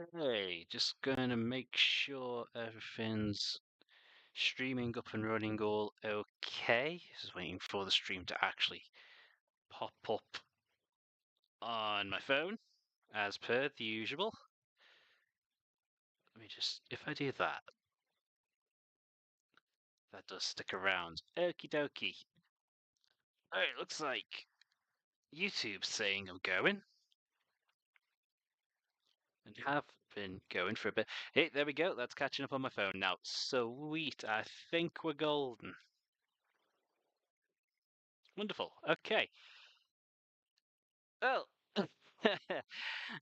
Hey, just gonna make sure everything's streaming up and running all okay. Just waiting for the stream to actually pop up on my phone, as per the usual. Let me just, if I do that, that does stick around. Okie dokie. Alright, looks like YouTube's saying I'm going, and have been going for a bit. Hey, there we go, that's catching up on my phone now. Sweet, I think we're golden. Wonderful, okay. Well,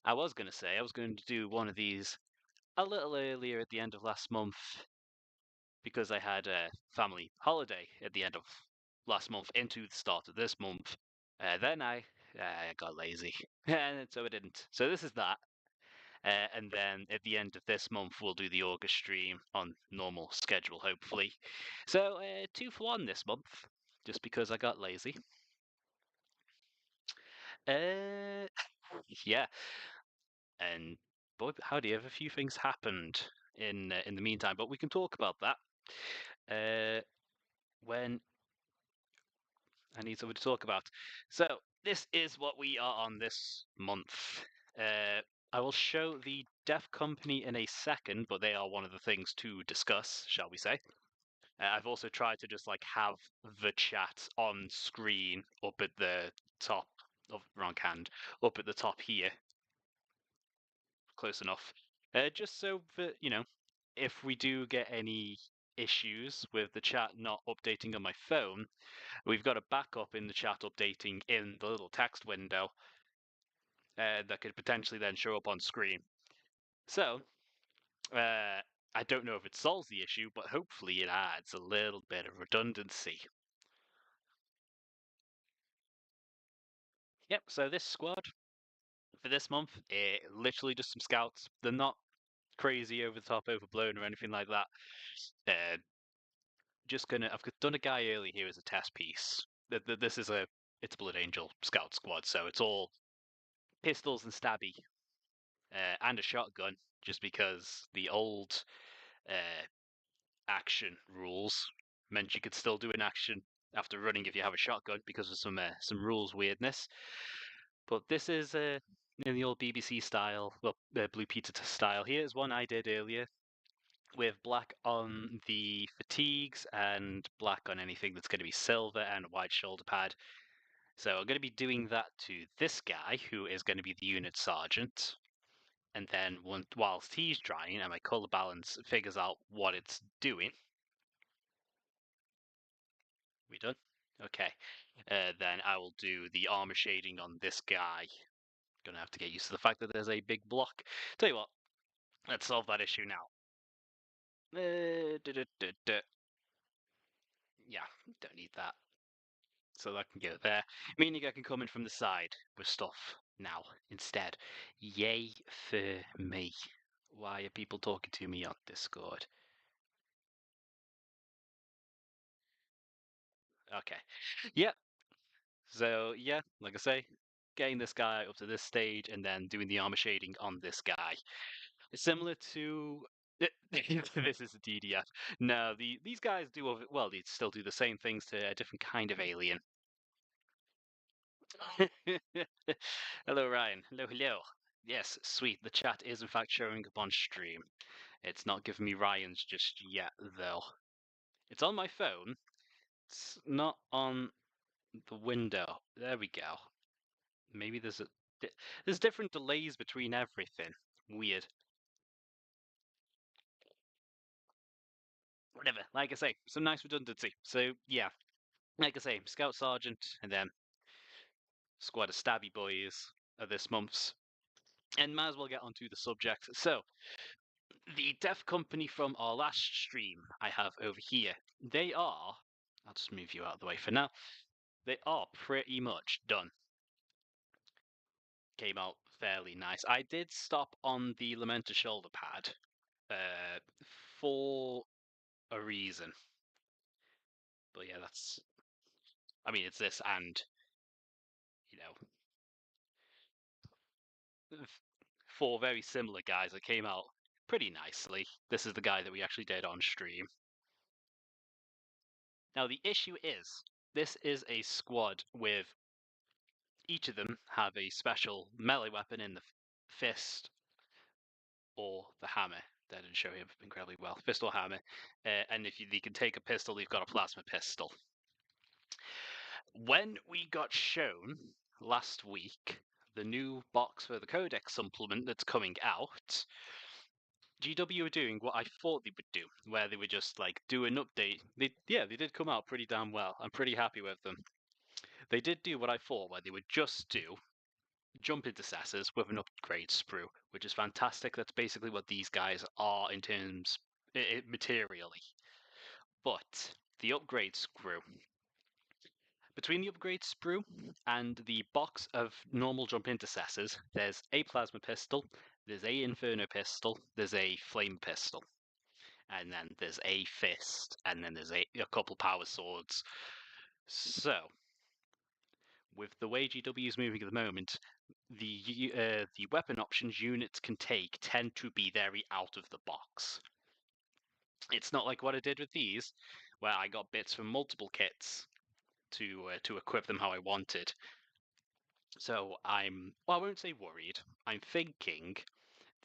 I was going to say I was going to do one of these a little earlier at the end of last month because I had a family holiday at the end of last month into the start of this month. Then I got lazy, and so I didn't. So this is that. And then at the end of this month, we'll do the August stream on normal schedule, hopefully. So 2 for 1 this month, just because I got lazy. Yeah, and boy, howdy, have a few things happened in the meantime, but we can talk about that when I need something to talk about. So this is what we are on this month. I will show the Deaf Company in a second, but they are one of the things to discuss, shall we say? I've also tried to just like have the chat on screen up at the top of wrong hand, up at the top here, close enough. Just so that, if we do get any issues with the chat not updating on my phone, we've got a backup in the chat updating in the little text window that could potentially then show up on screen. So, I don't know if it solves the issue, but hopefully it adds a little bit of redundancy. Yep, so this squad for this month, literally just some scouts. They're not crazy over the top, overblown, or anything like that. I've done a guy early here as a test piece. This is it's Blood Angel Scout Squad, so it's all pistols and stabby, and a shotgun, just because the old uh, action rules meant you could still do an action after running if you have a shotgun because of some rules weirdness. But this is in the old BBC style, well, Blue Peter style. Here's one I did earlier with black on the fatigues and black on anything that's going to be silver and a white shoulder pad. So I'm going to be doing that to this guy, who is going to be the unit sergeant. And then whilst he's drying and my color balance figures out what it's doing. We done? Okay. Then I will do the armor shading on this guy. Gonna have to get used to the fact that there's a big block. Tell you what, let's solve that issue now. Yeah, don't need that. So I can get there. Meaning I can come in from the side with stuff now instead. Yay for me. Why are people talking to me on Discord? Okay. Yep. So yeah, like I say, getting this guy up to this stage and then doing the armor shading on this guy. It's similar to this is a DDF. No, these guys do well. They still do the same things to a different kind of alien. Hello, Ryan. Hello, hello. Yes, sweet. The chat is in fact showing up on stream. It's not giving me Ryan's just yet, though. It's on my phone. It's not on the window. There we go. Maybe there's different delays between everything. Weird. Whatever. Like I say, some nice redundancy. So yeah, like I say, Scout Sergeant, and then squad of stabby boys are this month's. And might as well get onto the subject. So, the Deaf Company from our last stream I have over here, they are, I'll just move you out of the way for now, they are pretty much done. Came out fairly nice. I did stop on the Lamenter shoulder pad uh, for a reason. But yeah, it's this and, you know, 4 very similar guys that came out pretty nicely. This is the guy that we actually did on stream. Now, the issue is, this is a squad with each of them have a special melee weapon in the fist or the hammer. That didn't show him incredibly well. Fist or hammer. And if you can take a pistol, you've got a plasma pistol. When we got shown last week the new box for the Codex supplement that's coming out, GW were doing what I thought they would do, where they would just like do an update. They did come out pretty damn well. I'm pretty happy with them. They did do what I thought, where they would just do jump intercessors with an upgrade sprue, which is fantastic. That's basically what these guys are in terms materially. But the upgrade sprue, between the upgrade sprue and the box of normal jump intercessors, there's a plasma pistol, there's a inferno pistol, there's a flame pistol, and then there's a fist, and then there's a couple power swords. So, with the way GW is moving at the moment, the weapon options units can take tend to be very out of the box. It's not like what I did with these, where I got bits from multiple kits to equip them how I wanted. So I won't say worried. I'm thinking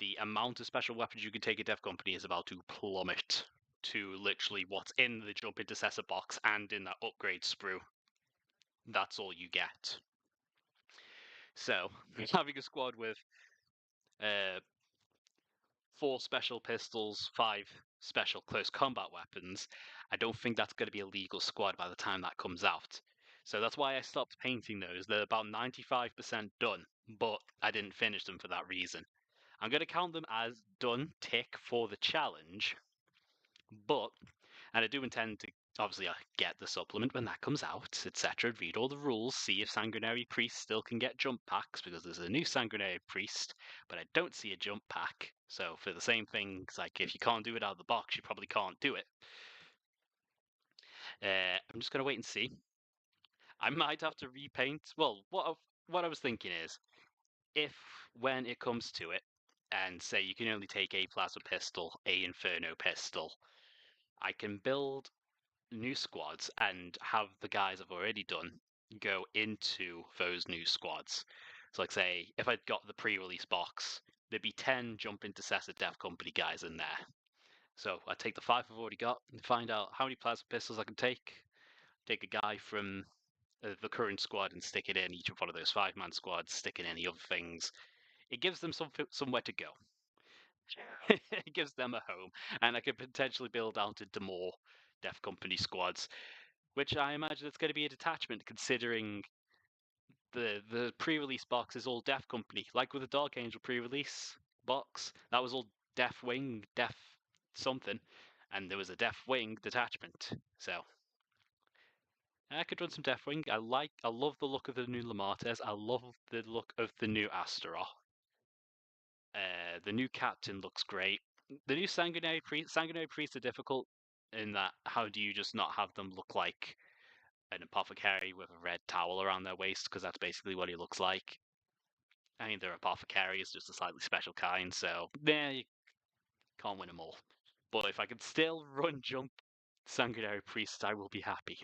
the amount of special weapons you can take at Def Company is about to plummet to literally what's in the jump intercessor box and in that upgrade sprue. That's all you get. So having a squad with 4 special pistols, 5 special close combat weapons, I don't think that's going to be a legal squad by the time that comes out. So that's why I stopped painting those. They're about 95% done, but I didn't finish them for that reason. I'm going to count them as done, tick, for the challenge, and I do intend to obviously get the supplement when that comes out, etc. Read all the rules, see if Sanguinary Priest still can get jump packs, because there's a new Sanguinary Priest, but I don't see a jump pack. So for the same things, like if you can't do it out of the box, you probably can't do it. I'm just going to wait and see. I might have to repaint. Well, what I was thinking is, if when it comes to it, and say you can only take a plasma pistol, a inferno pistol, I can build new squads and have the guys I've already done go into those new squads. So, like, say, if I'd got the pre-release box, there'd be 10 jump intercessor Def Company guys in there. So I take the 5 I've already got and find out how many plasma pistols I can take a guy from the current squad and stick it in each of one of those 5-man squads, stick in any other things. It gives them somewhere to go. It gives them a home, and I could potentially build out into more Def Company squads, which I imagine it's going to be a detachment, considering the pre-release box is all Def Company. Like with the Dark Angel pre-release box, that was all Def Wing, Def something, and there was a Def Wing detachment. So I could run some Def Wing. I love the look of the new Lamates. I love the look of the new Astaroth. The new captain looks great. The new Sanguinary Priests are difficult in that how do you just not have them look like an apothecary with a red towel around their waist, because that's basically what he looks like. I mean, they're apothecaries, just a slightly special kind, so you can't win them all. But if I can still run jump Sanguinary Priests, I will be happy.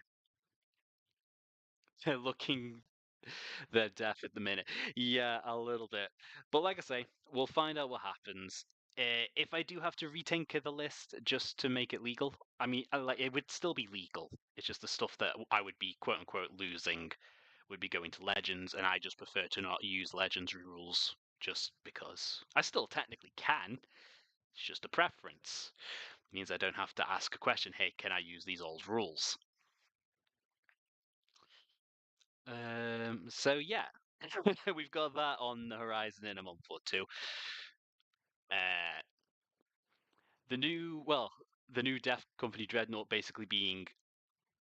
They're looking their death at the minute. Yeah, a little bit. But like I say, we'll find out what happens. If I do have to retinker the list just to make it legal, I mean, it would still be legal. It's just the stuff that I would be quote unquote losing would be going to Legends, and I just prefer to not use Legends rules just because I still technically can. It's just a preference. It means I don't have to ask a question, hey, can I use these old rules? So yeah, we've got that on the horizon in a month or two. Uh, the new Def Company Dreadnought basically being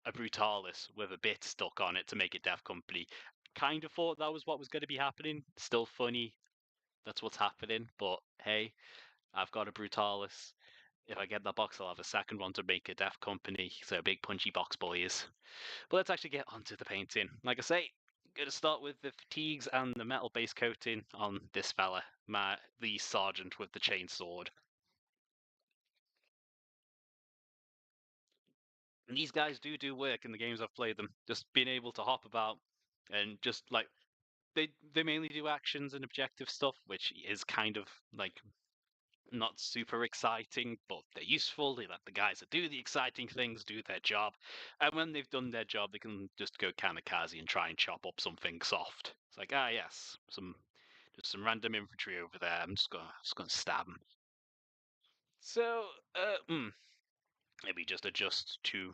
a Brutalis with a bit stuck on it to make it Def Company. Kind of thought that was what was going to be happening. Still funny. That's what's happening. But hey, I've got a Brutalis. If I get that box, I'll have a second one to make a Def Company. So big punchy box boys. But let's actually get onto the painting. Like I say, Gonna start with the fatigues and the metal base coating on this fella, the sergeant with the chainsword. And these guys do work in the games I've played them. Just being able to hop about and just like they mainly do actions and objective stuff, which is kind of like not super exciting, but they're useful. They let the guys that do the exciting things do their job. And when they've done their job, they can just go kamikaze and try and chop up something soft. It's like, yes, just some random infantry over there. I'm just gonna stab them. So, maybe just adjust to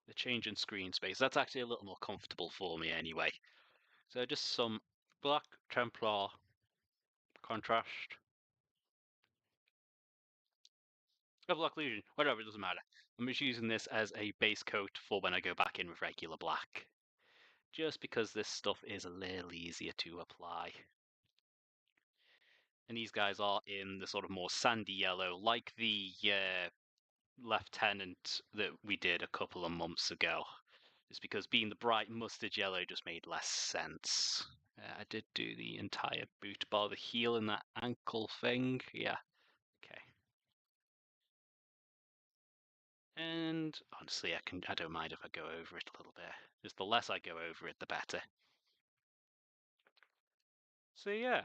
the change in screen space. That's actually a little more comfortable for me anyway. So just some black Templar contrast. Oh, Black Legion, whatever, it doesn't matter. I'm just using this as a base coat for when I go back in with regular black. Just because this stuff is a little easier to apply. And these guys are in the sort of more sandy yellow, like the lieutenant that we did a couple of months ago. It's because being the bright mustard yellow just made less sense. I did do the entire boot bar, the heel and that ankle thing. Yeah, okay. And honestly, I don't mind if I go over it a little bit. Just the less I go over it, the better. So yeah,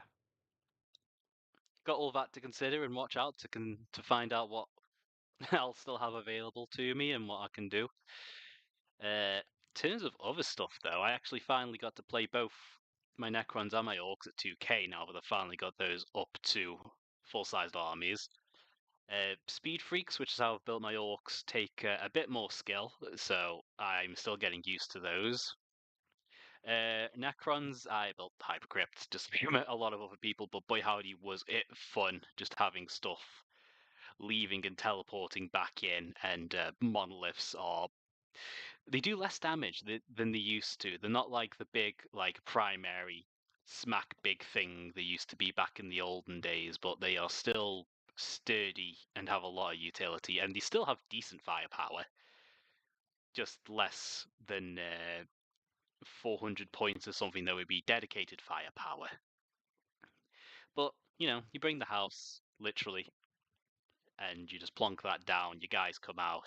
got all that to consider and watch out to find out what I'll still have available to me and what I can do. In terms of other stuff, though, I actually finally got to play both my Necrons and my Orcs at 2K now that I've finally got those up to full-sized armies. Speed Freaks, which is how I've built my Orcs, take a bit more skill, so I'm still getting used to those. Necrons, I built Hypercrypt just to met a lot of other people, but boy howdy was it fun just having stuff leaving and teleporting back in, and monoliths are they do less damage than they used to. They're not like the big like primary smack big thing they used to be back in the olden days, but they are still sturdy and have a lot of utility, and they still have decent firepower, just less than 400 points or something that would be dedicated firepower. But, you bring the house, literally, and you just plonk that down. Your guys come out.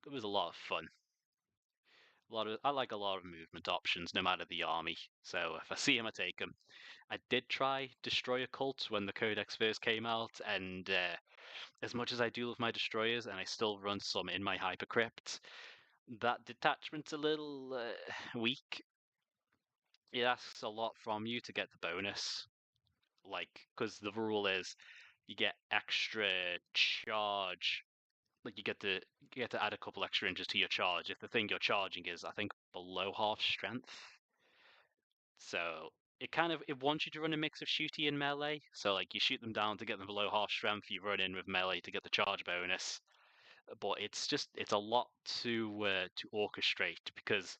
It was a lot of fun. I like a lot of movement options, no matter the army. So if I see them, I take them. I did try Destroyer Cult when the Codex first came out, and as much as I do love my destroyers, and I still run some in my Hypercrypt, that detachment's a little weak. It asks a lot from you to get the bonus, like because the rule is you get extra charge, like you get to add a couple extra inches to your charge if the thing you're charging is, I think, below half strength. So it wants you to run a mix of shooty and melee. So like you shoot them down to get them below half strength, you run in with melee to get the charge bonus. But it's a lot to orchestrate because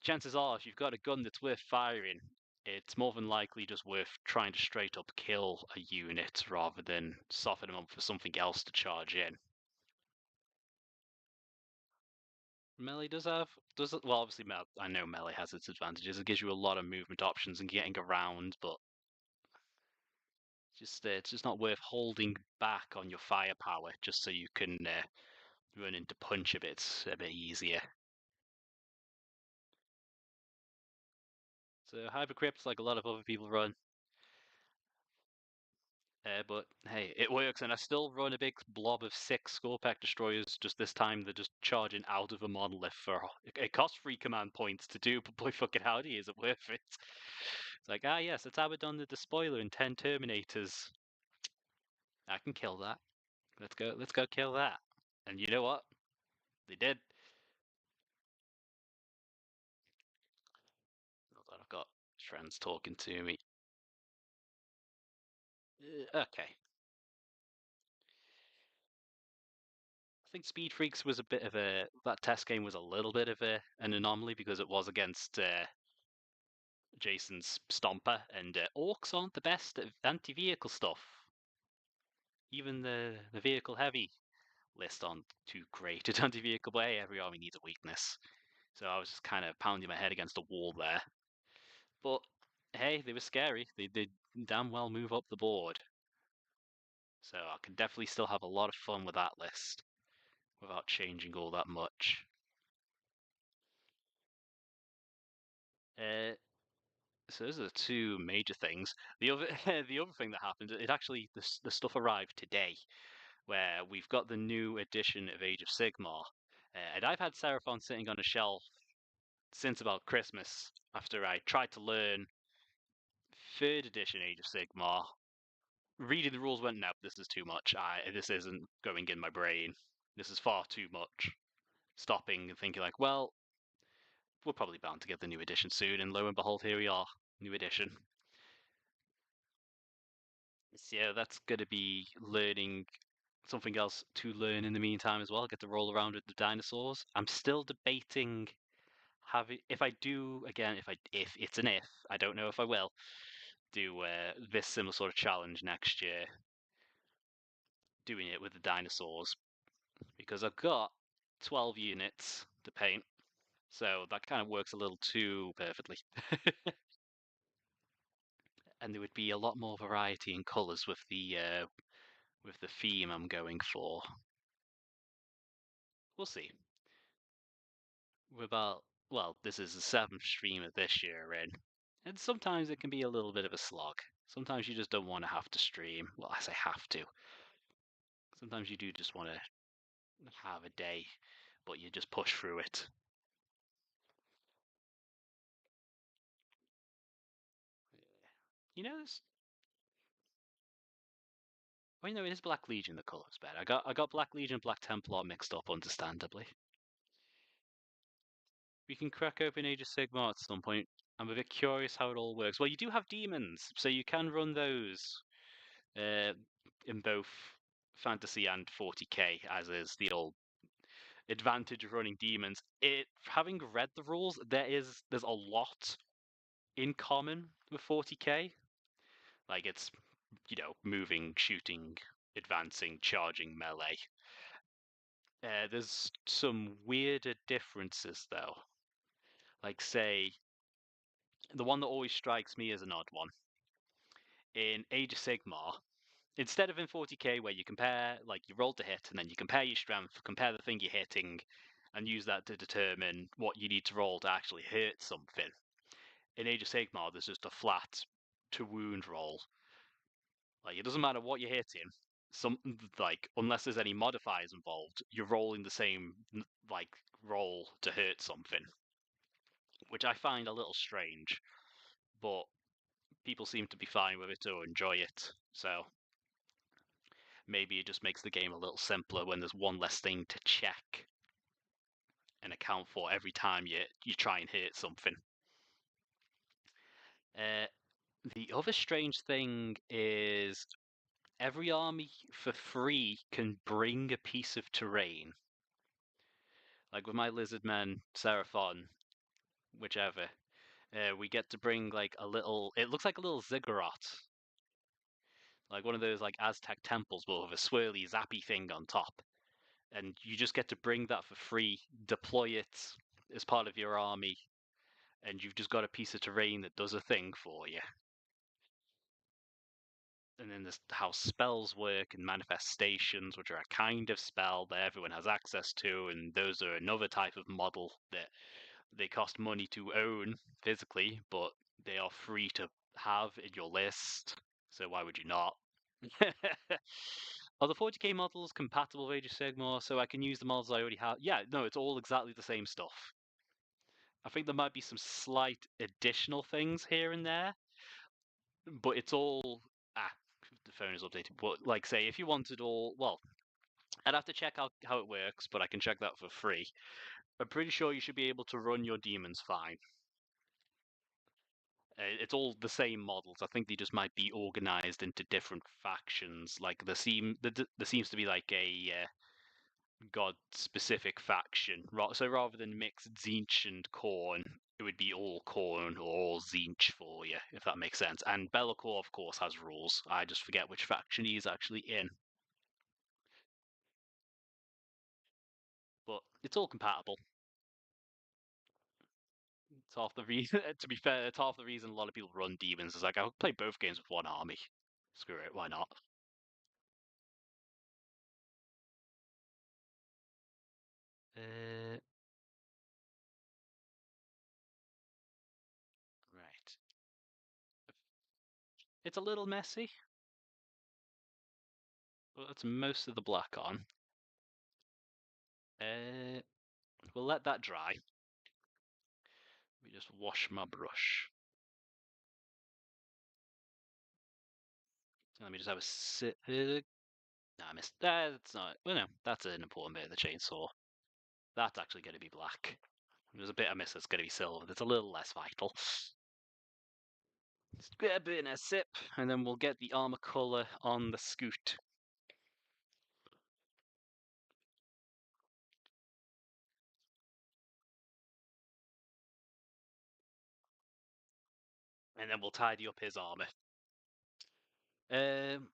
chances are if you've got a gun that's worth firing, it's more than likely just worth trying to straight up kill a unit rather than soften them up for something else to charge in. Melee well, obviously I know melee has its advantages. It gives you a lot of movement options and getting around, but it's just not worth holding back on your firepower just so you can run into punch a bit easier. So Hypercrypt's like a lot of other people run. But hey, it works, and I still run a big blob of 6 Scorpack destroyers. Just this time, they're just charging out of a monolith for it costs 3 command points to do, but boy fucking howdy, is it worth it? It's like, yes, it's Abaddon the Despoiler and 10 Terminators. I can kill that. Let's go kill that. And you know what? They did. Hold on, I've got friends talking to me. Okay. I think Speed Freaks was a bit of that test game was a little bit of an anomaly because it was against Jason's Stomper, and Orcs aren't the best at anti-vehicle stuff. Even the vehicle heavy list aren't too great at anti-vehicle, but hey, every army needs a weakness. So I was just kind of pounding my head against a wall there. But hey, they were scary. They did damn well move up the board. So I can definitely still have a lot of fun with that list without changing all that much. Uh, so those are the two major things. The other the other thing that happened, it actually the stuff arrived today, where we've got the new edition of Age of Sigmar, and I've had Seraphon sitting on a shelf since about Christmas after I tried to learn third edition Age of Sigmar. Reading the rules went, nope, this is too much. This isn't going in my brain. This is far too much. Stopping and thinking like, well, we're probably bound to get the new edition soon, and lo and behold, here we are, new edition. So yeah, that's gonna be learning something else to learn in the meantime as well. Get to roll around with the dinosaurs. I'm still debating having if I do again, if it's an if, I don't know if I will do this similar sort of challenge next year, doing it with the dinosaurs because I've got 12 units to paint, so that kind of works a little too perfectly. And there would be a lot more variety in colours with the theme I'm going for. We'll see. We're about well, this is the seventh stream of this year we're in, and sometimes it can be a little bit of a slog. Sometimes you just don't want to have to stream. Well, I say have to. Sometimes you do just want to have a day, but you just push through it. You know, well, you know, it is Black Legion the colours better. I got Black Legion and Black Templar mixed up, understandably. We can crack open Age of Sigmar at some point. I'm a bit curious how it all works. Well, you do have demons, so you can run those uh, in both Fantasy and 40k, as is the old advantage of running demons. Having read the rules, there's a lot in common with 40k. Like it's moving, shooting, advancing, charging, melee. There's some weirder differences though. Like say the one that always strikes me as an odd one in Age of Sigmar. Instead of in 40k where you compare like you roll to hit and then you compare your strength, compare the thing you're hitting, and use that to determine what you need to roll to actually hurt something. In Age of Sigmar, there's just a flat to wound roll. Like it doesn't matter what you're hitting. Some like unless there's any modifiers involved, you're rolling the same like roll to hurt something, which I find a little strange. But people seem to be fine with it or enjoy it. So maybe it just makes the game a little simpler when there's one less thing to check and account for every time you try and hit something. Uh, the other strange thing is every army for free can bring a piece of terrain. Like with my Lizardmen, Seraphon, whichever, we get to bring like a little. It looks like a little ziggurat, like one of those like Aztec temples, but with a swirly, zappy thing on top. And you just get to bring that for free, deploy it as part of your army, and you've just got a piece of terrain that does a thing for you. And then there's how spells work and manifestations, which are a kind of spell that everyone has access to, and those are another type of model that they cost money to own physically, but they are free to have in your list. So why would you not? Are the 40k models compatible with Age of Sigmar so I can use the models I already have? Yeah, no, it's all exactly the same stuff. I think there might be some slight additional things here and there, but it's all the phone is updated. But like say if you wanted all well, I'd have to check out how it works, but I can check that for free. I'm pretty sure you should be able to run your demons fine. It's all the same models. I think they just might be organized into different factions. Like there seems to be like a god-specific faction. So rather than mix Tzeentch and Khorne, it would be all Khorne or all Tzeentch for you, if that makes sense. And Be'lakor, of course, has rules. I just forget which faction he's actually in. But it's all compatible. It's half the reason. To be fair, it's half the reason a lot of people run demons. Is like I'll play both games with one army. Screw it, why not? Uh, right. It's a little messy, but that's most of the black on. Uh, we'll let that dry. Let me just wash my brush. Let me just have a sit. No, I missed. That's not. Well, no, that's an important bit of the chainsaw. That's actually going to be black. There's a bit I miss that's going to be silver. That's a little less vital. Just get a bit in a sip, and then we'll get the armor color on the scoot. And then we'll tidy up his armor.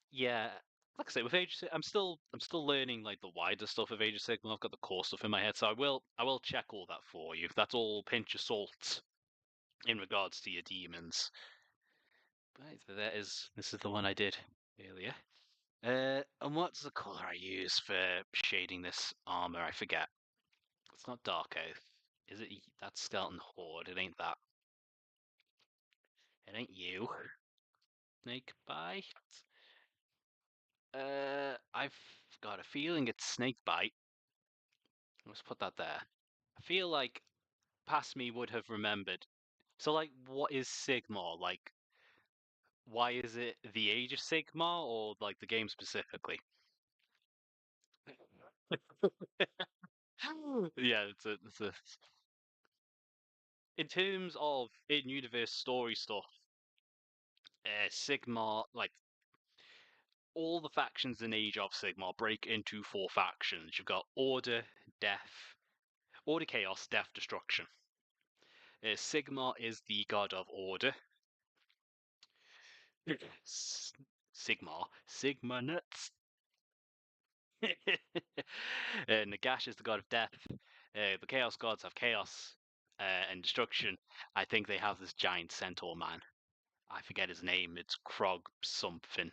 Yeah, like I say, with Age, of I'm still learning like the wider stuff of Age of Sigmar. I've got the core stuff in my head, so I will check all that for you. That's all pinch of salt in regards to your demons. Right, so this is the one I did earlier. And what's the color I use for shading this armor? I forget. It's not Dark Oath. Is it? That's Skeleton Horde. It ain't that. It ain't you. Snake Bite. I've got a feeling it's Snake Bite. Let's put that there. I feel like past me would have remembered. So, like, what is Sigmar? Like, why is it the Age of Sigmar, or like the game specifically? Yeah, it's a. In terms of in-universe story stuff, Sigmar, like all the factions in Age of Sigmar break into four factions. You've got Order, Chaos, Death, Destruction. Sigmar is the god of order. Sigma nuts. Nagash is the god of death. The Chaos gods have chaos and destruction. I think they have this giant centaur man. I forget his name. It's Krog something.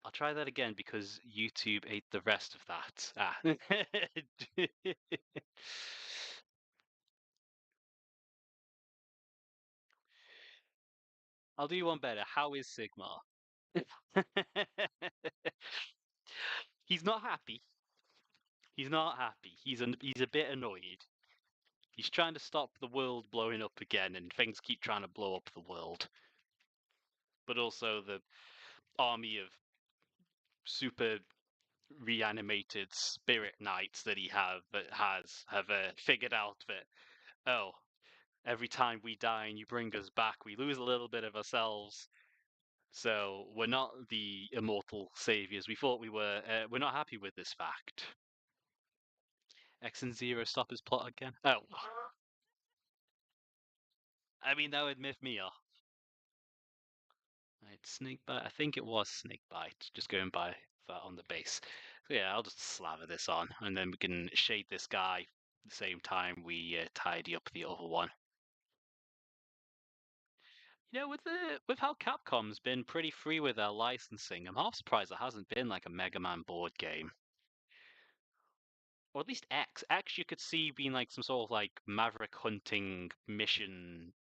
I'll try that again because YouTube ate the rest of that. Ah. I'll do you one better. How is Sigmar? He's not happy. He's not happy. He's a bit annoyed. He's trying to stop the world blowing up again, and things keep trying to blow up the world. But also the army of super reanimated spirit knights that he have figured out that oh, every time we die and you bring us back, we lose a little bit of ourselves. So we're not the immortal saviors we thought we were. We're not happy with this fact. X and Zero stop his plot again. Oh, I mean that would miff me off. Right, Snakebite. I think it was Snakebite. Just going by that on the base. So yeah, I'll just slather this on, and then we can shade this guy at the same time we tidy up the other one. You know, with how Capcom's been pretty free with their licensing, I'm half surprised there hasn't been like a Mega Man board game, or at least X. X you could see being like some sort of like Maverick hunting mission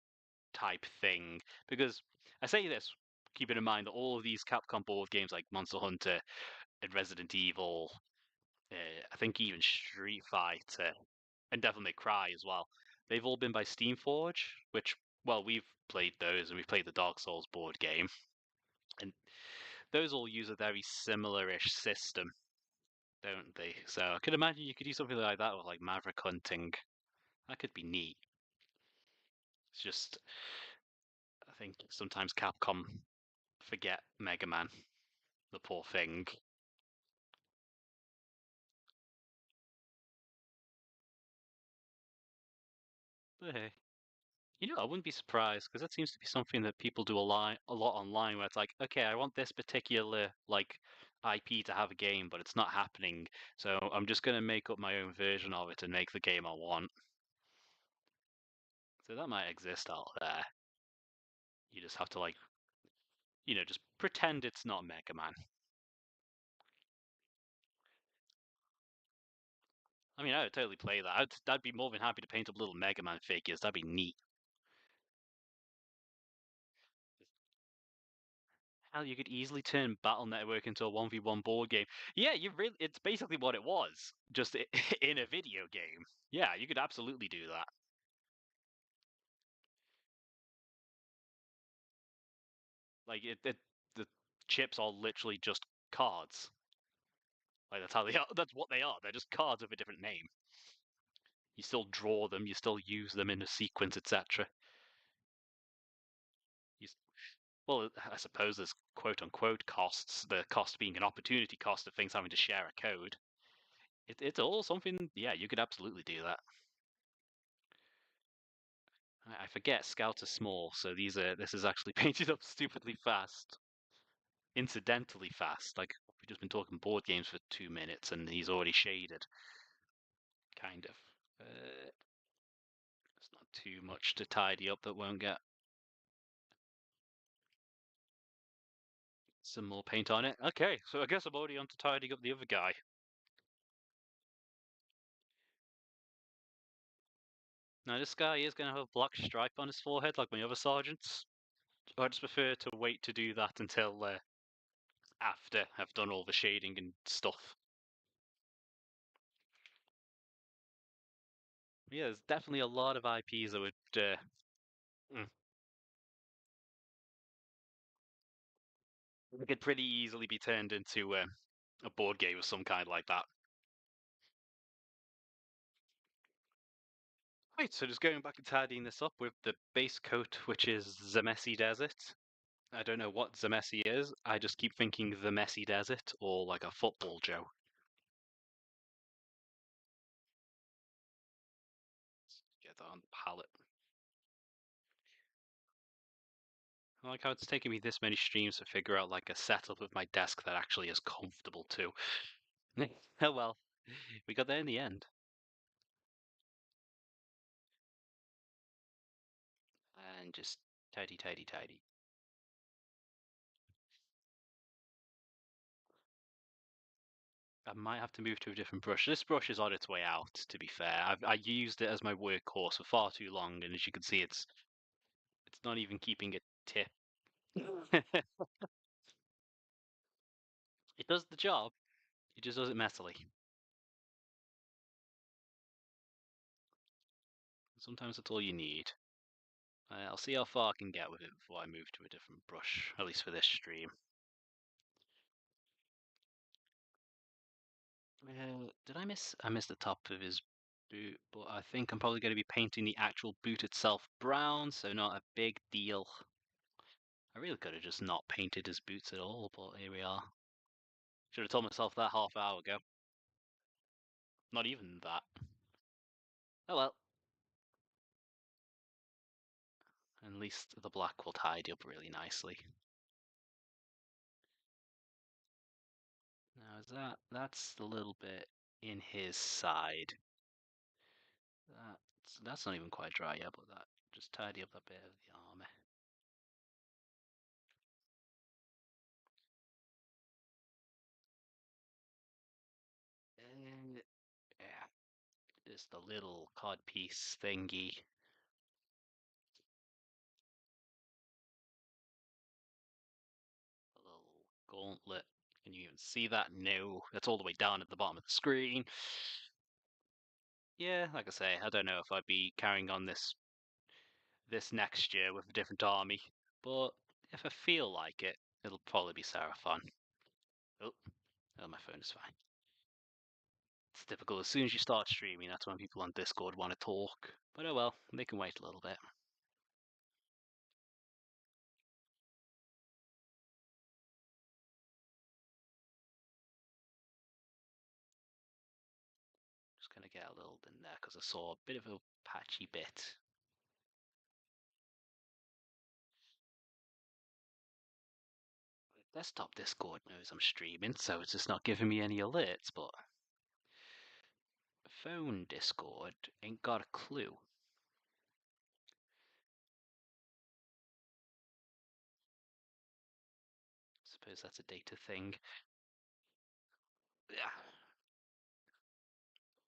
type thing. Because I say this, keeping in mind that all of these Capcom board games like Monster Hunter and Resident Evil, I think even Street Fighter and Devil May Cry as well, they've all been by Steamforge, which well we've played those and we've played the Dark Souls board game, and those all use a very similar-ish system, don't they? So I could imagine you could do something like that with like Maverick hunting. That could be neat. It's just I think sometimes Capcom forget Mega Man, the poor thing. But hey, you know, I wouldn't be surprised because that seems to be something that people do a lot online, where it's like, okay, I want this particular like IP to have a game, but it's not happening, so I'm just gonna make up my own version of it and make the game I want. So that might exist out there. You just have to like, just pretend it's not Mega Man. I mean, I would totally play that. I'd be more than happy to paint up little Mega Man figures. That'd be neat. Hell, you could easily turn Battle Network into a 1v1 board game. Yeah, it's basically what it was, just in a video game. Yeah, you could absolutely do that. Like the chips are literally just cards. Like that's how they are. That's what they are. They're just cards with a different name. You still draw them, you still use them in a sequence, etc. Well, I suppose there's quote unquote costs, the cost being an opportunity cost of things having to share a code. It's all something, yeah, you could absolutely do that. I forget scouts are small, so this is actually painted up stupidly fast. Incidentally fast. Like, we've just been talking board games for 2 minutes and he's already shaded. Kind of. It's not too much to tidy up that won't get some more paint on it. Okay, so I guess I'm already on to tidying up the other guy. Now this guy is going to have a black stripe on his forehead like my other sergeants. I just prefer to wait to do that until after I've done all the shading and stuff. Yeah, there's definitely a lot of IPs that would mm, it could pretty easily be turned into a board game of some kind like that. Right, so just going back and tidying this up with the base coat, which is the Messy Desert. I don't know what the Messy is. I just keep thinking the Messy Desert or like a football Joe. Let's get that on the palette. I like how it's taken me this many streams to figure out like a setup of my desk that actually is comfortable too. Oh well, we got there in the end. And just tidy, tidy, tidy. I might have to move to a different brush. This brush is on its way out, to be fair. I used it as my workhorse for far too long, and as you can see, it's not even keeping a tip. It does the job. It just does it messily. Sometimes that's all you need. I'll see how far I can get with it before I move to a different brush, at least for this stream. Did I miss? I missed the top of his boot, but I think I'm probably going to be painting the actual boot itself brown, so not a big deal. I really could have just not painted his boots at all, but here we are. Should have told myself that half hour ago. Not even that. Oh well. At least the black will tidy up really nicely. Now is that's a little bit in his side. That's not even quite dry yet, but that just tidy up a bit of the armor. And yeah, just a little codpiece thingy. A little gauntlet. Can you even see that? No, that's all the way down at the bottom of the screen. Yeah, like I say, I don't know if I'd be carrying on this next year with a different army, but if I feel like it, it'll probably be Seraphon. Oh, oh, my phone is fine. It's typical. As soon as you start streaming, that's when people on Discord want to talk. But oh well, they can wait a little bit. Just gonna get a little in there because I saw a bit of a patchy bit. Desktop Discord knows I'm streaming, so it's just not giving me any alerts, but phone Discord ain't got a clue. suppose that's a data thing. Yeah.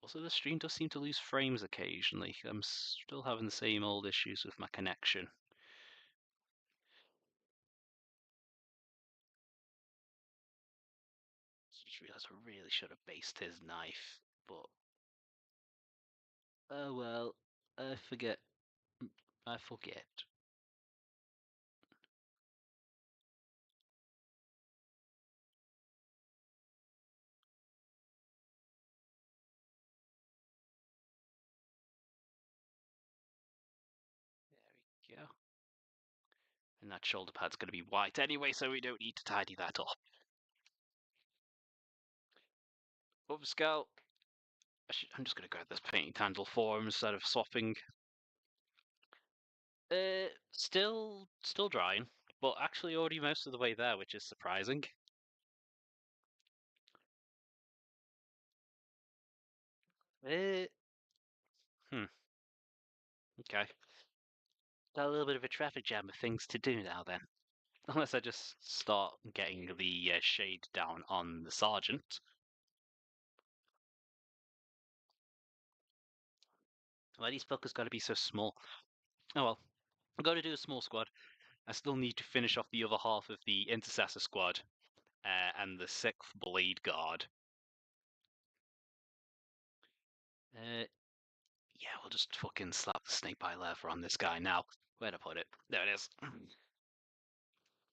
Also, the stream does seem to lose frames occasionally. I'm still having the same old issues with my connection. Just realised I really should have based his knife, but oh well, I forget. I forget. There we go. And that shoulder pad's going to be white anyway, so we don't need to tidy that up. Upscale. I'm just going to grab this painting candle for him instead of swapping. Still drying, but actually already most of the way there, which is surprising. Uh, okay. Got a little bit of a traffic jam of things to do now then. Unless I just start getting the shade down on the sergeant. Why these fuckers gotta be so small? Oh well. I've got to do a small squad. I still need to finish off the other half of the intercessor squad and the 6th blade guard. Yeah, we'll just fucking slap the snake bite leather on this guy now. Where'd I put it? There it is.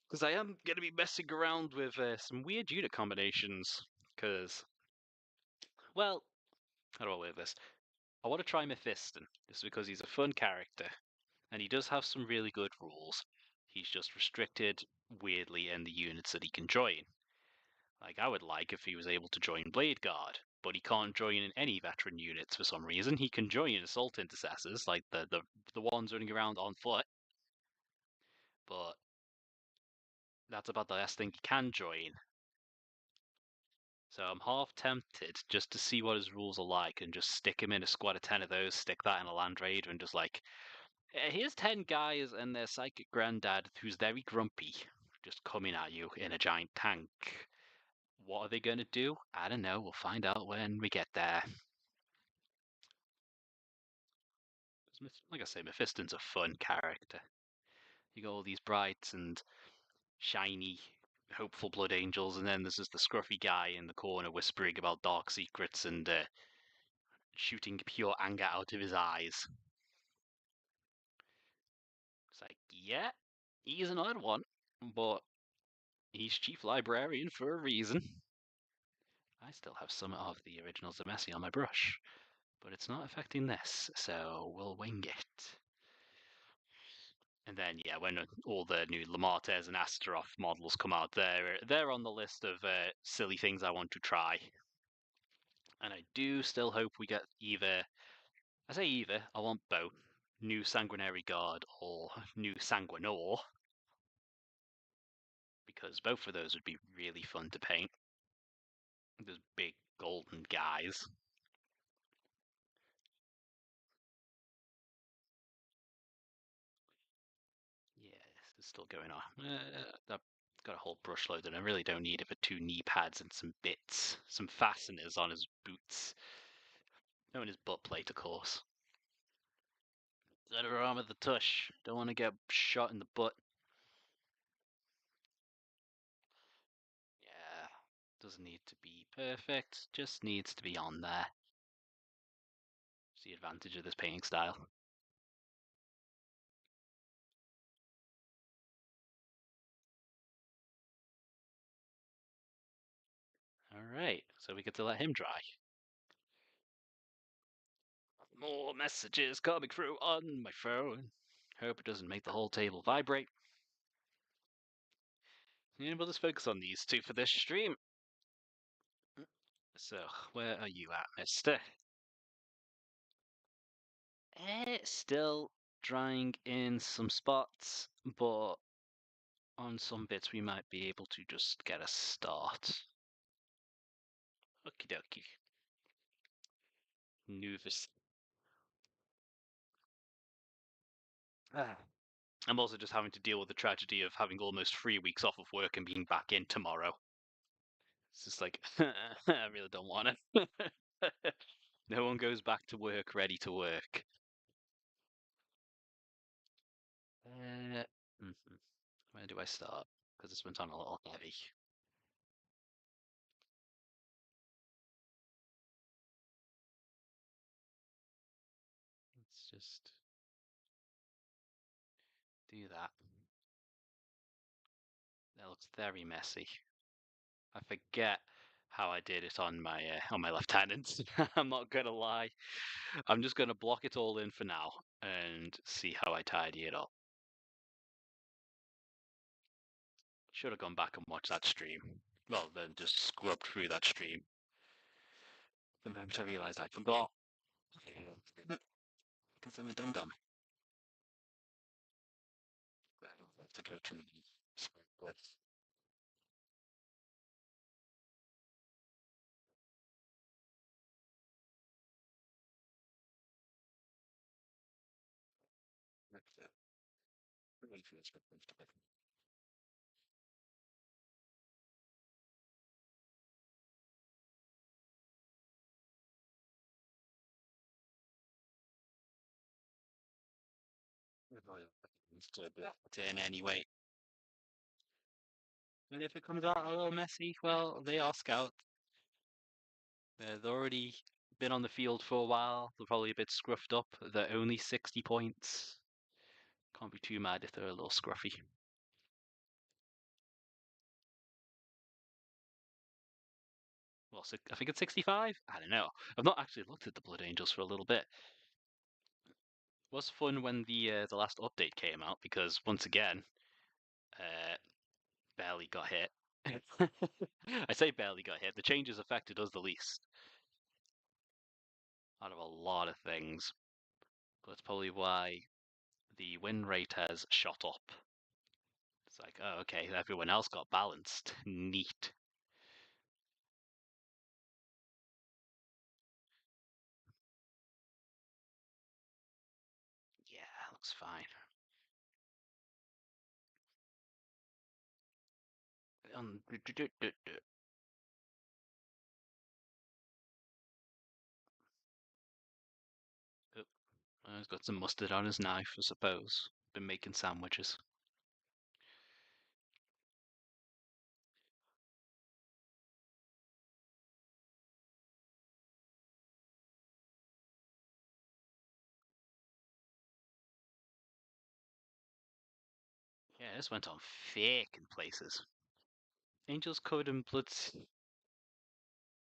Because I am going to be messing around with some weird unit combinations. Because, well, how do I word this? I want to try Mephiston, just because he's a fun character, and he does have some really good rules. He's just restricted weirdly in the units that he can join. Like, I would like if he was able to join Blade Guard, but he can't join in any veteran units for some reason. He can join Assault Intercessors, like the ones running around on foot, but that's about the last thing he can join. So I'm half tempted just to see what his rules are like and just stick him in a squad of 10 of those, stick that in a Land Raider, and just like, here's 10 guys and their psychic granddad who's very grumpy, just coming at you in a giant tank. What are they going to do? I don't know. We'll find out when we get there. Like I say, Mephiston's a fun character. You got all these bright and shiny, hopeful blood angels, and then there's just the scruffy guy in the corner whispering about dark secrets and shooting pure anger out of his eyes. It's like, yeah, he's an odd one, but he's chief librarian for a reason. I still have some of the original Zemesi on my brush, but it's not affecting this, so we'll wing it. And then, yeah, when all the new Lamartes and Astaroth models come out, they're on the list of silly things I want to try. And I do still hope we get either, I say either, I want both, new Sanguinary Guard or new Sanguinor, because both of those would be really fun to paint. Those big golden guys. Yeah, this is still going on. I've got a whole brush load and I really don't need it for 2 knee pads and some bits, some fasteners on his boots. No, on his butt plate, of course. Letter arm of the tush. Don't want to get shot in the butt. Yeah, doesn't need to be perfect, just needs to be on there. It's the advantage of this painting style. Alright, so we get to let him dry. More messages coming through on my phone. Hope it doesn't make the whole table vibrate. Yeah, we'll just focus on these two for this stream. So, where are you at, mister? Still drying in some spots, but on some bits we might be able to just get a start. Okie dokie. Nervous. Ah. I'm also just having to deal with the tragedy of having almost 3 weeks off of work and being back in tomorrow. It's just like I really don't want it. No one goes back to work ready to work. Mhm. Where do I start? Because this went on a little heavy. Let's just do that. That looks very messy. I forget how I did it on my lieutenant. I'm not gonna lie. I'm just gonna block it all in for now and see how I tidy it up. Should have gone back and watched that stream. Well, then just scrubbed through that stream. The moment I realised I forgot. Because I'm a dum dum. I have to go to the in anyway. And if it comes out a little messy, well, they are scouts. They've already been on the field for a while. They're probably a bit scruffed up. They're only 60 points. Can't be too mad if they're a little scruffy. Well, I think it's 65. I don't know. I've not actually looked at the Blood Angels for a little bit. It was fun when the last update came out because once again, uh, barely got hit. I say barely got hit. The changes affected us the least out of a lot of things. But that's probably why the win rate has shot up. It's like, oh, okay, everyone else got balanced. Neat. Yeah, looks fine. He's got some mustard on his knife, I suppose. Been making sandwiches. Yeah, this went on thick in places. Angels covered in blood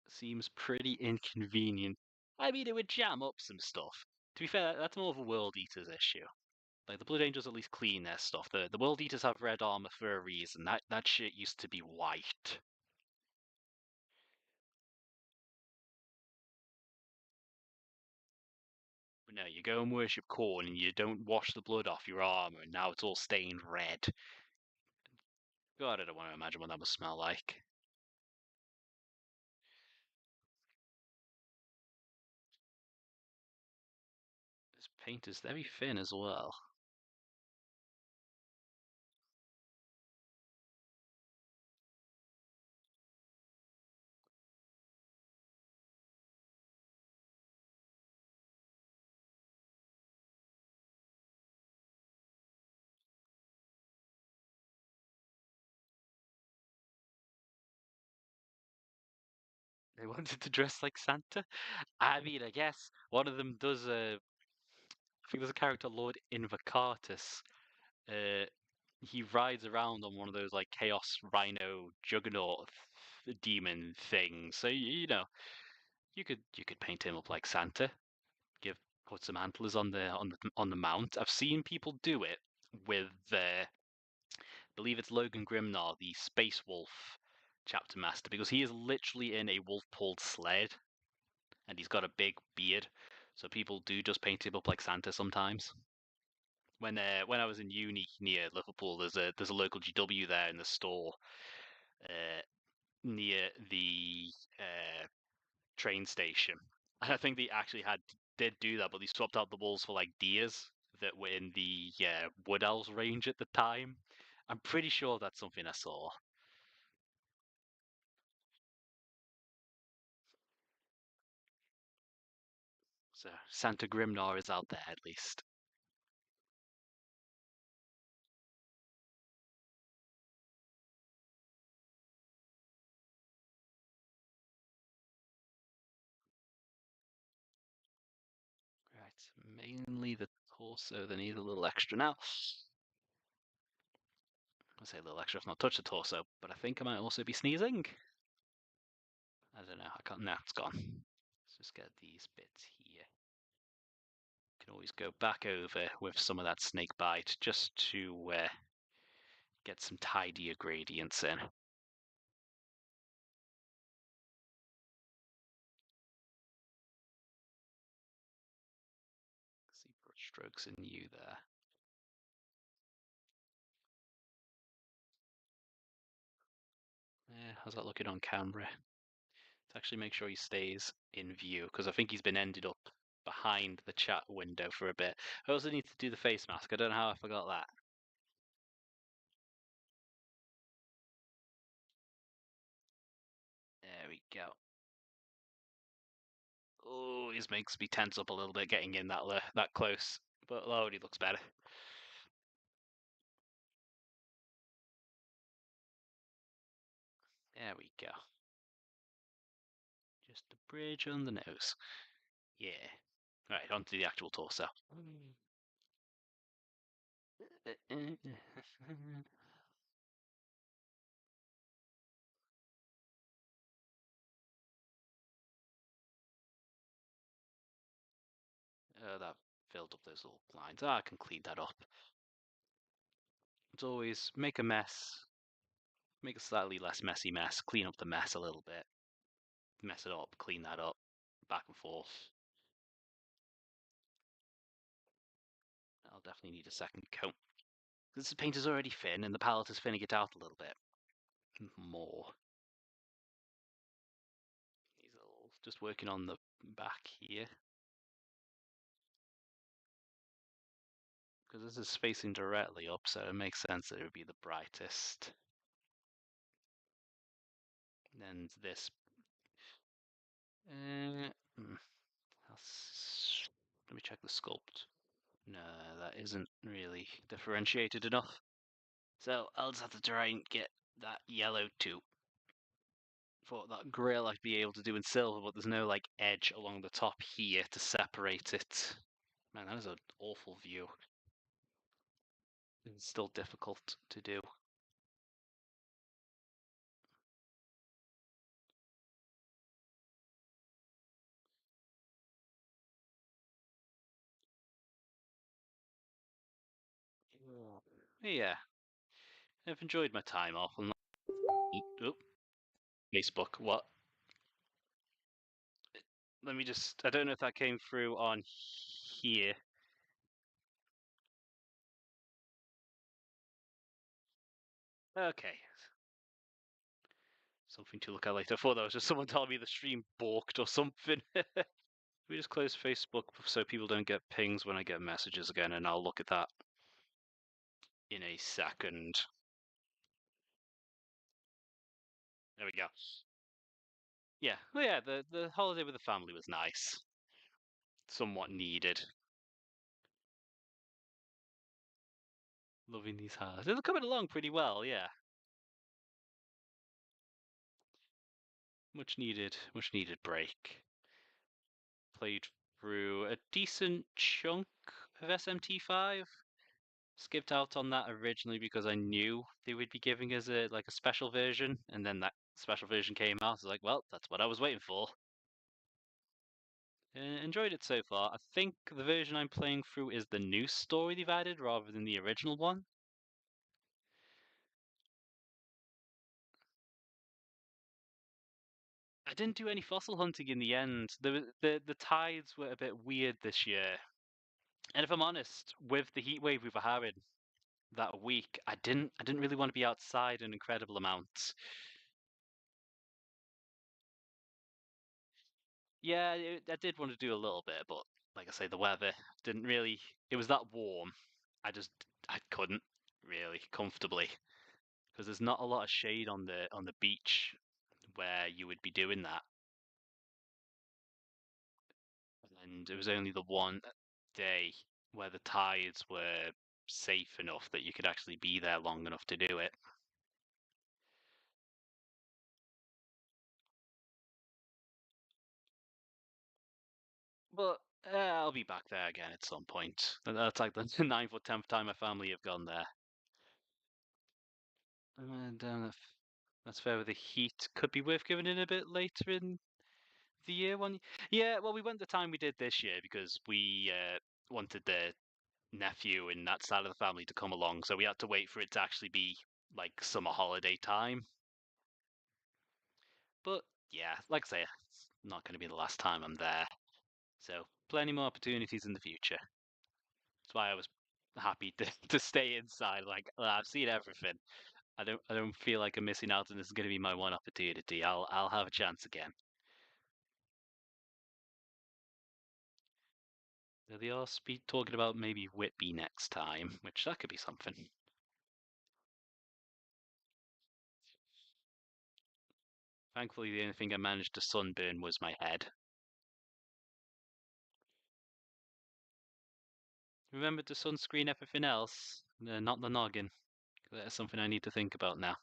seems pretty inconvenient. I mean, it would jam up some stuff. To be fair, that's more of a World Eaters issue. Like the Blood Angels at least clean their stuff. The World Eaters have red armor for a reason. That shit used to be white. But no, you go and worship Khorne and you don't wash the blood off your armor, and now it's all stained red. God, I don't want to imagine what that must smell like. This paint is very thin as well. They wanted to dress like Santa. I mean, I guess one of them does. I think there's a character, Lord Invocatus. Uh, he rides around on one of those like Chaos Rhino Juggernaut demon things. So you could paint him up like Santa. Put some antlers on the mount. I've seen people do it with believe it's Logan Grimnar, the Space Wolf chapter master, because he is literally in a wolf-pulled sled and he's got a big beard. So people do just paint him up like Santa sometimes. When I was in uni near Liverpool, there's a local GW there in the store uh, near the train station. And I think they actually did do that, but they swapped out the walls for like deers. that were in the Wood Elves range at the time. I'm pretty sure that's something I saw. So Santa Grimnar is out there at least. Right, mainly the torso that needs a little extra. Now, I say a little extra if not touch the torso, but I think I might also be sneezing. I don't know. I can't. No, it's gone. Let's just get these bits here. Can always go back over with some of that snake bite just to get some tidier gradients in. See brush strokes in you there. How's that looking on camera? Let's actually make sure he stays in view because I think he's been ended up behind the chat window for a bit. I also need to do the face mask. I don't know how I forgot that. There we go. Oh, this makes me tense up a little bit getting in that close, but it already looks better. There we go. Just a bridge on the nose. Yeah. Right, onto the actual torso. That filled up those little lines. I can clean that up. It's always make a mess, make a slightly less messy mess, clean up the mess a little bit, mess it up, clean that up, back and forth. I'll definitely need a second coat. This paint is already thin and the palette is thinning it out a little bit more. Just working on the back here. Because this is facing directly up, so it makes sense that it would be the brightest. And this. Let me check the sculpt. No, that isn't really differentiated enough. So I'll just have to try and get that yellow too. For that grill I'd be able to do in silver, but there's no like edge along the top here to separate it. Man, that is an awful view. It's still difficult to do. Yeah, I've enjoyed my time off. Oh, Facebook, what? Let me just. I don't know if that came through on here. Okay. Something to look at later. I thought that was just someone telling me the stream balked or something. We just close Facebook so people don't get pings when I get messages again, and I'll look at that in a second. There we go. Yeah, well, yeah. The holiday with the family was nice, somewhat needed. Loving these highlights. They're coming along pretty well. Yeah, much needed break. Played through a decent chunk of SMT5. Skipped out on that originally because I knew they would be giving us a special version, and then that special version came out. I was like, well, that's what I was waiting for. Enjoyed it so far. I think the version I'm playing through is the new story they've added rather than the original one. I didn't do any fossil hunting in the end. The tides were a bit weird this year, and if I'm honest, with the heat wave we were having that week, I didn't really want to be outside an incredible amount. Yeah, I did want to do a little bit, but like I say, the weather didn't really. It was that warm. I couldn't really comfortably because there's not a lot of shade on the beach where you would be doing that, and it was only the one day where the tides were safe enough that you could actually be there long enough to do it. But I'll be back there again at some point. That's like the ninth or tenth time my family have gone there. And that's fair with the heat. Could be worth going in a bit later in the year one. Yeah, well, we went the time we did this year because we wanted the nephew and that side of the family to come along, so we had to wait for it to actually be like summer holiday time. But yeah, like I say, it's not going to be the last time I'm there. So plenty more opportunities in the future. That's why I was happy to, to stay inside. Like I've seen everything. I don't feel like I'm missing out, and this is going to be my one opportunity. I'll have a chance again. They all be talking about maybe Whitby next time, which that could be something. Thankfully, the only thing I managed to sunburn was my head. Remember to sunscreen everything else, not the noggin. That's something I need to think about now.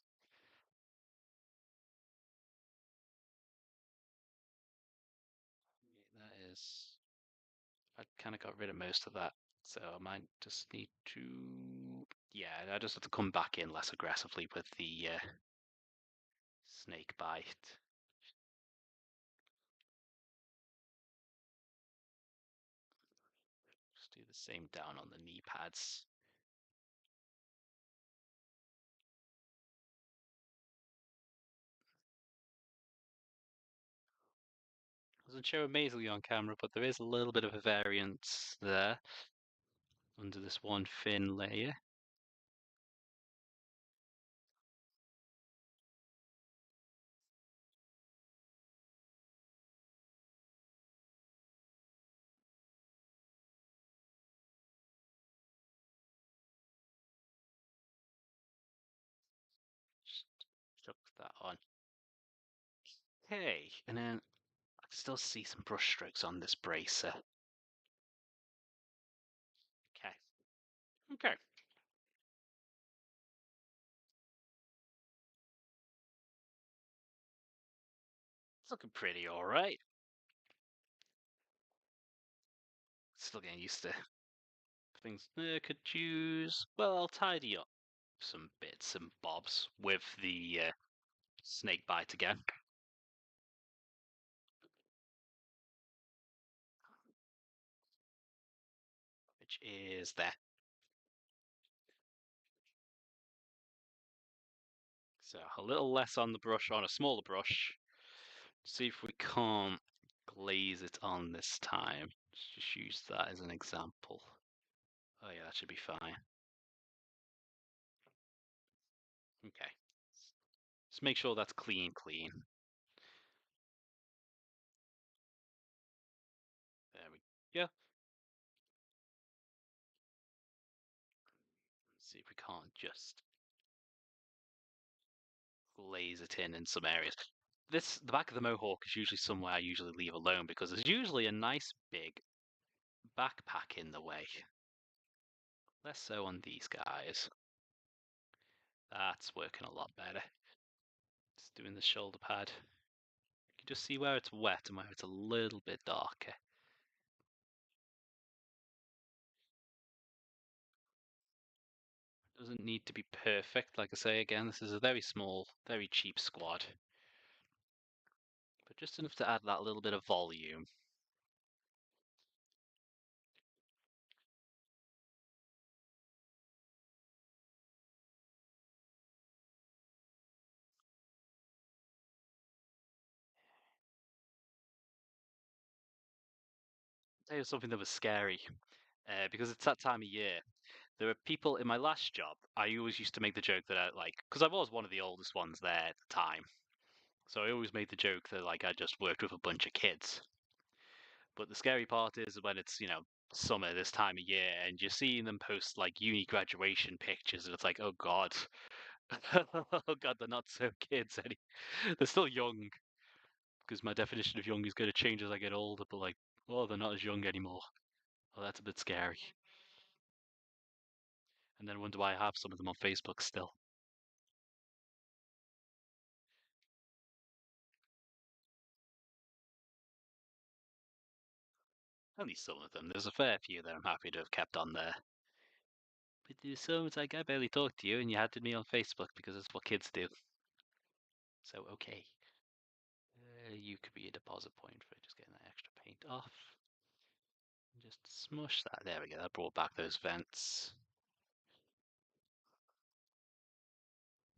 That is, I kind of got rid of most of that, so I might just need to. Yeah, I just have to come back in less aggressively with the snake bite. Just do the same down on the knee pads. Doesn't show amazingly on camera, but there is a little bit of a variance there under this one thin layer. Just chuck that on. Okay, and then I can still see some brush strokes on this bracer. Okay, okay. It's looking pretty alright. Still getting used to things. Could use. Well, I'll tidy up some bits and bobs with the snake bite again. Which is there. So a little less on the brush, on a smaller brush. See if we can't glaze it on this time. Let's just use that as an example. Oh yeah, that should be fine. Okay. Just make sure that's clean, clean. There we go. Let's see if we can't just glaze it in some areas. The back of the mohawk is usually somewhere I usually leave alone because there's usually a nice big backpack in the way. Less so on these guys. That's working a lot better. Just doing the shoulder pad. You can just see where it's wet and where it's a little bit darker. Doesn't need to be perfect. Like I say again, this is a very small, very cheap squad. But just enough to add that little bit of volume. I'll tell you something that was scary. Because it's that time of year. There are people in my last job. I always used to make the joke that I like, because I was one of the oldest ones there at the time. So I always made the joke that like I just worked with a bunch of kids. But the scary part is when it's, summer this time of year and you're seeing them post like uni graduation pictures and it's like, oh God. Oh God, they're not so kids any. They're still young because my definition of young is going to change as I get older, but like, oh, they're not as young anymore. Oh, that's a bit scary. And then wonder why I have some of them on Facebook still. Only some of them. There's a fair few that I'm happy to have kept on there. But there's some it's like I barely talked to you and you added me on Facebook because that's what kids do. So okay. You could be a deposit point for just getting that extra paint off. Just smush that. There we go. That brought back those vents.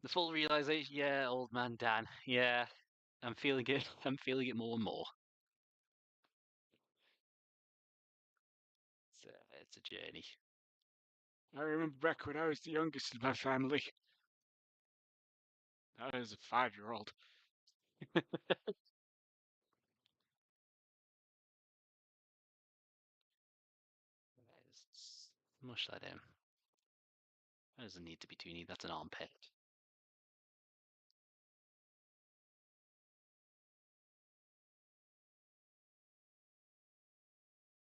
The full realization. Yeah, old man Dan. Yeah, I'm feeling it. I'm feeling it more and more. It's a journey. I remember back when I was the youngest in my family. I was a 5-year-old. Just smush that in. That doesn't need to be too neat. That's an armpit.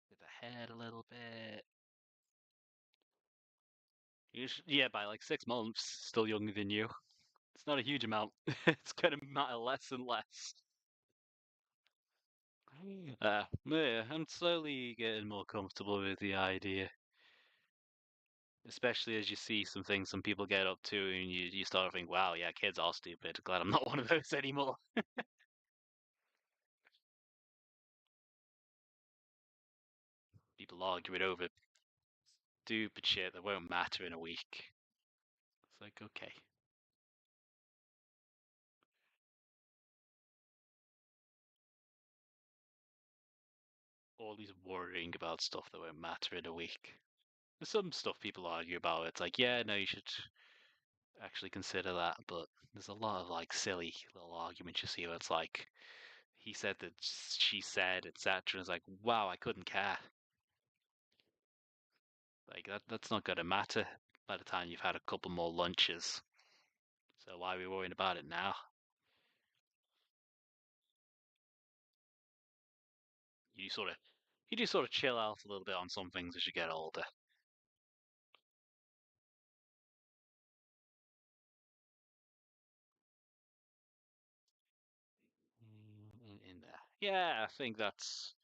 With the head a little bit. Yeah, by like 6 months, still younger than you. It's not a huge amount. It's gonna matter less and less. Yeah, I'm slowly getting more comfortable with the idea. Especially as you see some things some people get up to and you start to think, wow, yeah, kids are stupid. Glad I'm not one of those anymore. People arguing over stupid shit that won't matter in a week. It's like, okay. All these worrying about stuff that won't matter in a week. There's some stuff people argue about. It's like, yeah, no, you should actually consider that, but there's a lot of like silly little arguments you see where it's like, he said that she said, etc. It's like, wow, I couldn't care. Like that's not gonna matter by the time you've had a couple more lunches. So why are we worrying about it now? You sort of you do sort of chill out a little bit on some things as you get older. In there. Yeah, I think that's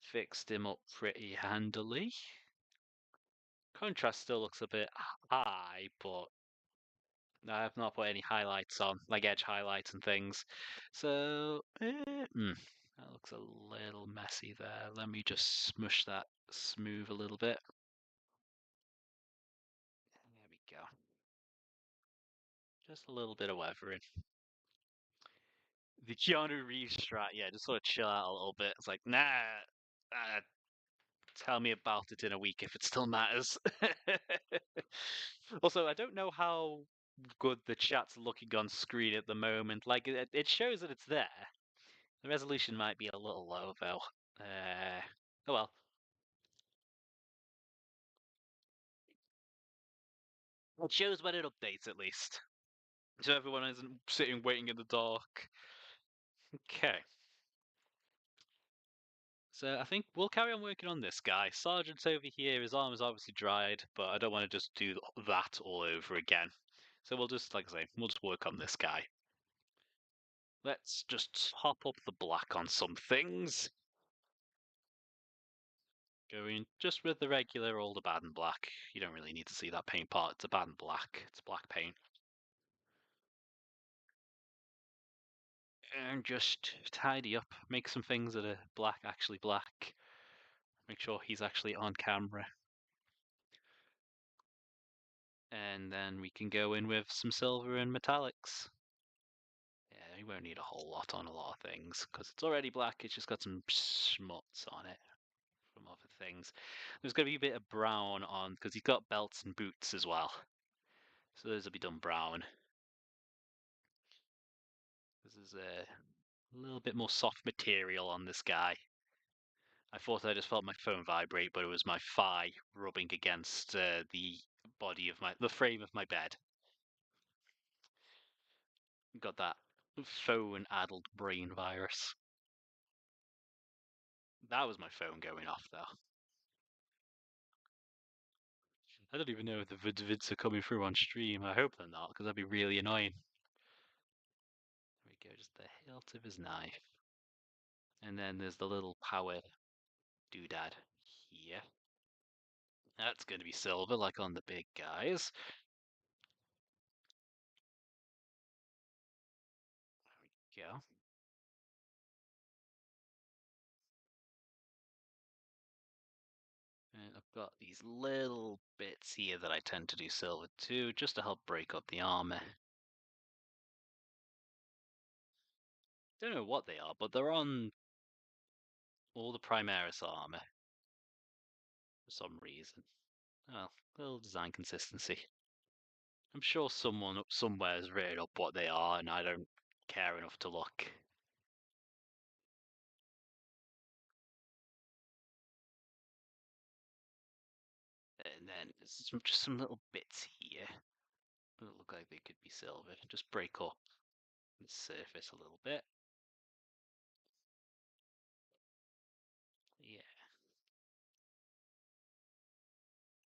fixed him up pretty handily. Contrast still looks a bit high, but I have not put any highlights on, like edge highlights and things. So, that looks a little messy there. Let me just smush that smooth a little bit. There we go. Just a little bit of weathering. The Keanu Reeves strat, yeah, just sort of chill out a little bit. It's like, nah, tell me about it in a week if it still matters. Also, I don't know how good the chat's looking on screen at the moment. Like, it shows that it's there. The resolution might be a little low, though. Oh well. It shows when it updates, at least. So everyone isn't sitting waiting in the dark. Okay. So I think we'll carry on working on this guy. Sergeant's over here, his arm is obviously dried, but I don't want to just do that all over again. So we'll just, like I say, we'll just work on this guy. Let's just top up the black on some things. Going just with the regular old Abaddon black. You don't really need to see that paint part. It's Abaddon black. It's black paint. And just tidy up. Make some things that are black actually black. Make sure he's actually on camera. And then we can go in with some silver and metallics. Yeah, you won't need a whole lot on a lot of things because it's already black. It's just got some schmutz on it from other things. There's going to be a bit of brown on because he's got belts and boots as well. So those will be done brown. This is a little bit more soft material on this guy. I thought I just felt my phone vibrate, but it was my thigh rubbing against the body of the frame of my bed. Got that phone-addled brain virus. That was my phone going off, though. I don't even know if the vids are coming through on stream. I hope they're not, because that'd be really annoying. There we go, just the hilt of his knife. And then there's the little power doodad here. That's going to be silver, like on the big guys. There we go. And I've got these little bits here that I tend to do silver too, just to help break up the armor. Don't know what they are, but they're on all the Primaris armor for some reason. Well, little design consistency. I'm sure someone up somewhere has written up what they are, and I don't care enough to look. And then there's just some little bits here that look like they could be silver. Just break up the surface a little bit. Yeah.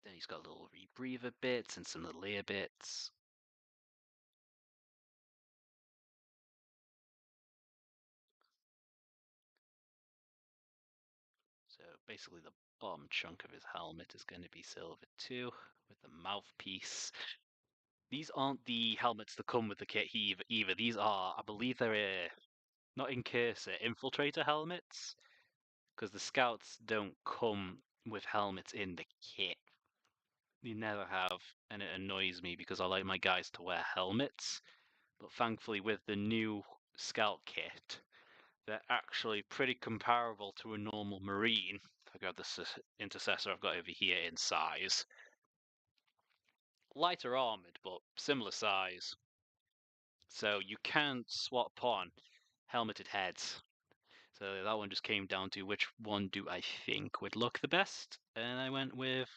Then he's got little rebreather bits and some little ear bits. So basically the bottom chunk of his helmet is going to be silver too, with the mouthpiece. These aren't the helmets that come with the kit either. These are, I believe they're not Incursor, Infiltrator helmets, because the Scouts don't come with helmets in the kit. They never have, and it annoys me because I like my guys to wear helmets. But thankfully, with the new Scout kit, they're actually pretty comparable to a normal Marine. If I grab this Intercessor I've got over here in size. Lighter armored, but similar size. So you can swap on helmeted heads. So that one just came down to which one do I think would look the best, and I went with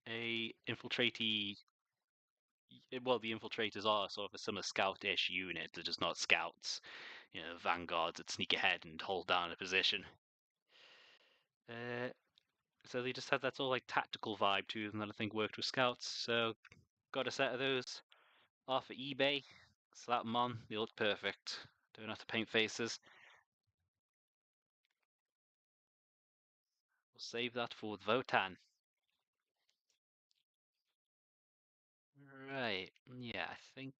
a infiltratee. Well, the infiltrators are sort of a similar scout-ish unit. They're just not scouts. Vanguards that sneak ahead and hold down a position. So they just had that sort of like tactical vibe to them that I think worked with scouts. So got a set of those off of eBay. Slap them on. They look perfect. Don't have to paint faces. We'll save that for Votann. Right. Yeah, I think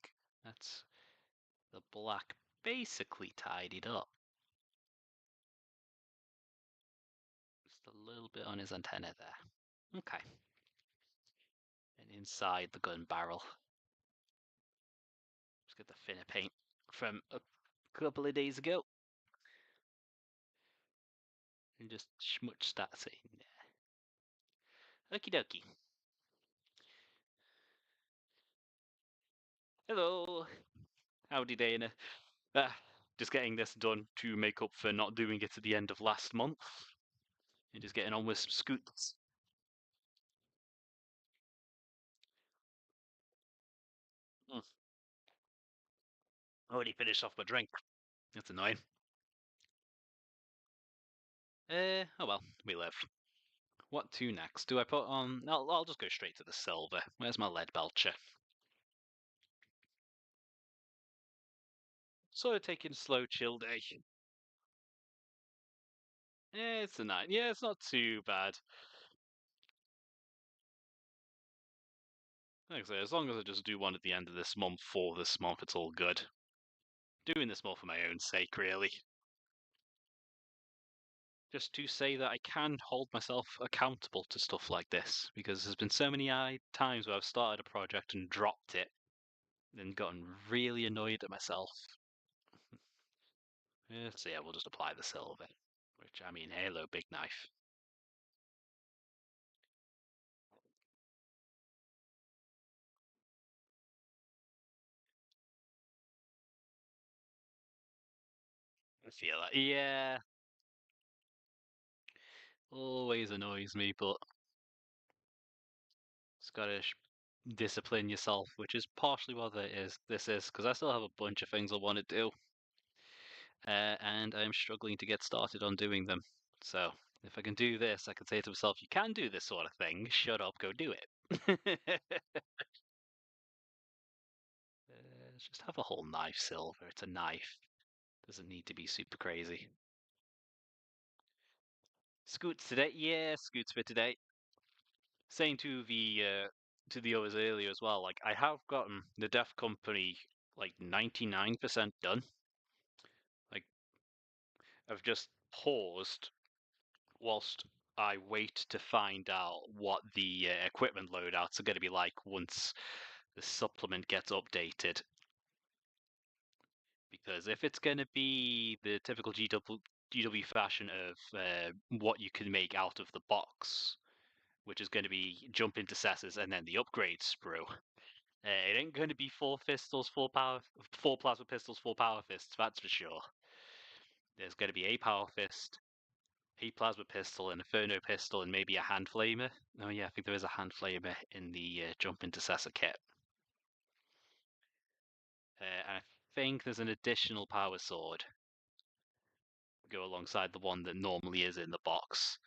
that's the black basically tidied up. Just a little bit on his antenna there. Okay. And inside the gun barrel. Let's get the thinner paint from a couple of days ago. And just schmutz that in there. Okie dokie. Hello. Howdy, Dana. Just getting this done to make up for not doing it at the end of last month. And just getting on with some scoots. Already finished off my drink. That's annoying. Oh well, we live. What to next? Do I put on... I'll just go straight to the silver. Where's my lead belcher? Sort of taking a slow, chill day. Yeah, it's a night. Yeah, it's not too bad. Like I say, as long as I just do one at the end of this month for this month, it's all good. Doing this more for my own sake, really. Just to say that I can hold myself accountable to stuff like this, because there's been so many times where I've started a project and dropped it, and gotten really annoyed at myself. Yeah, so yeah, we'll just apply the silver. Which, I mean, Halo, big knife. I feel like, yeah. always annoys me, but just gotta discipline yourself, which is partially what this is, because I still have a bunch of things I want to do, and I'm struggling to get started on doing them. So if I can do this, I can say to myself, "You can do this sort of thing. Shut up, go do it." Just have a whole knife silver. It's a knife. Doesn't need to be super crazy. Scoots today? Yeah, Scoots for today. Saying to the others earlier as well, like I have gotten the Deaf Company like 99% done. Like I've just paused whilst I wait to find out what the equipment loadouts are going to be like once the supplement gets updated. Because if it's going to be the typical GW fashion of what you can make out of the box, which is going to be jump intercessors and then the upgrade sprue, it ain't going to be four pistols, four plasma pistols, four power fists. That's for sure. There's going to be a power fist, a plasma pistol, an inferno pistol, and maybe a hand flamer. Oh yeah, I think there is a hand flamer in the jump intercessor kit. And I think there's an additional power sword go alongside the one that normally is in the box.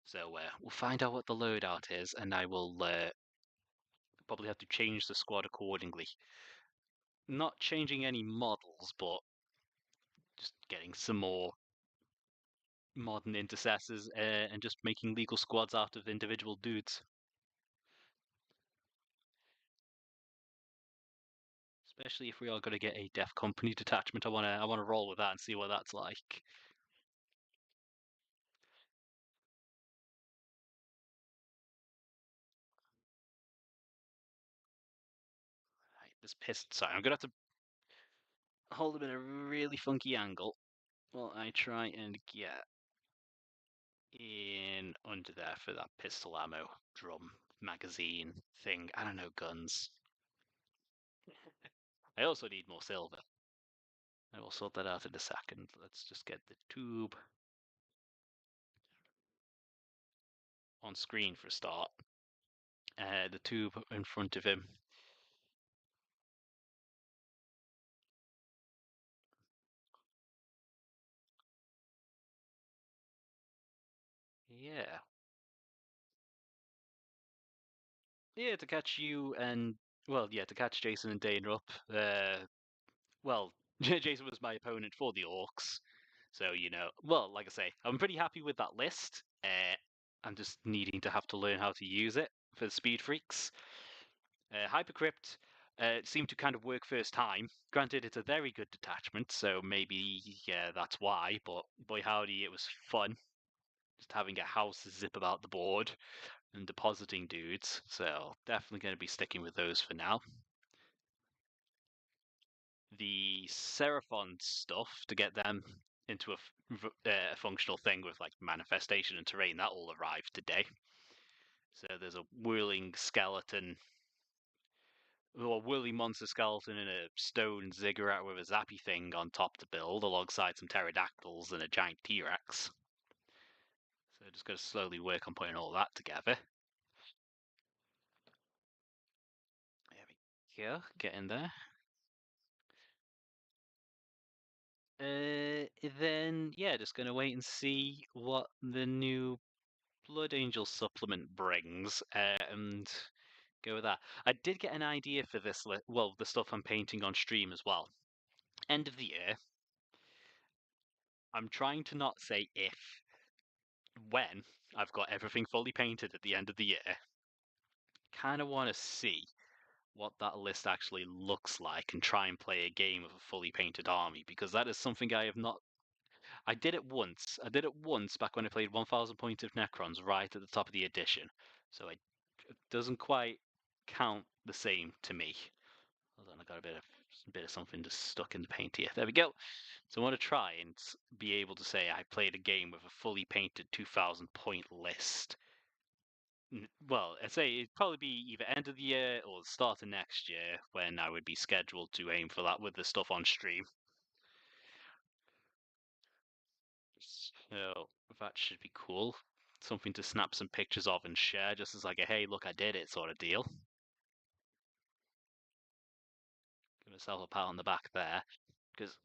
So we'll find out what the loadout is, and I will probably have to change the squad accordingly. Not changing any models, but just getting some more modern intercessors and just making legal squads out of individual dudes. Especially if we are going to get a Deaf Company detachment, I wanna roll with that and see what that's like. Right, this pissed. Sorry, I'm gonna have to hold him in a really funky angle while I try and get in under there for that pistol ammo, drum, magazine thing. I don't know, guns. I also need more silver. I will sort that out in a second. Let's just get the tube on screen for a start. The tube in front of him. Yeah. Yeah, to catch you and, well, yeah, to catch Jason and Dana up. Well, Jason was my opponent for the Orcs. So, well, like I say, I'm pretty happy with that list. I'm just needing to have to learn how to use it for the Speed Freaks. Hypercrypt seemed to kind of work first time. Granted, it's a very good detachment, so maybe yeah, that's why. But boy howdy, it was fun just having a house zip about the board and depositing dudes. So definitely going to be sticking with those for now. The Seraphon stuff to get them into a functional thing with like manifestation and terrain that all arrived today. So there's a whirling skeleton or whirly monster skeleton in a stone ziggurat with a zappy thing on top to build, alongside some pterodactyls and a giant T-Rex. So just got to slowly work on putting all that together. There we go, getting there. Then yeah, just gonna wait and see what the new Blood Angel supplement brings, and go with that. I did get an idea for this, well, the stuff I'm painting on stream as well. End of the year. I'm trying to not say if, when I've got everything fully painted at the end of the year. Kind of want to see what that list actually looks like and try and play a game of a fully painted army, because that is something I have not. I did it once. I did it once back when I played 1000 Point of Necrons right at the top of the edition. So it doesn't quite count the same to me. Hold on, I got a bit of something just stuck in the paint here. There we go. So I want to try and be able to say I played a game with a fully painted 2000 point list. Well, I'd say it'd probably be either end of the year or the start of next year when I would be scheduled to aim for that with the stuff on stream. So That should be cool. Something to snap some pictures of and share, just as like a hey, look, I did it sort of deal. Give myself a pat on the back there, because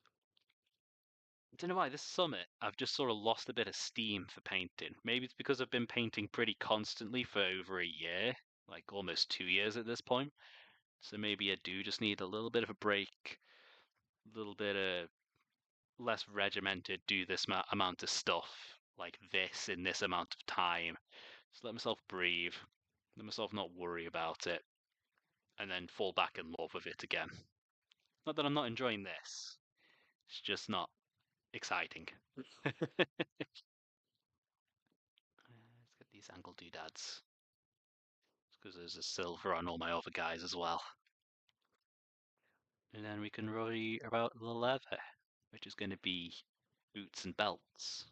I don't know why this summer I've just sort of lost a bit of steam for painting. Maybe it's because I've been painting pretty constantly for over a year, like almost 2 years at this point. So maybe I do just need a little bit of a break, a little bit of less regimented, do this amount of stuff like this in this amount of time. Just let myself breathe, let myself not worry about it, and then fall back in love with it again. Not that I'm not enjoying this, it's just not exciting. Let's get these angle doodads. Because there's a silver on all my other guys as well. And then we can worry about the leather, which is going to be boots and belts.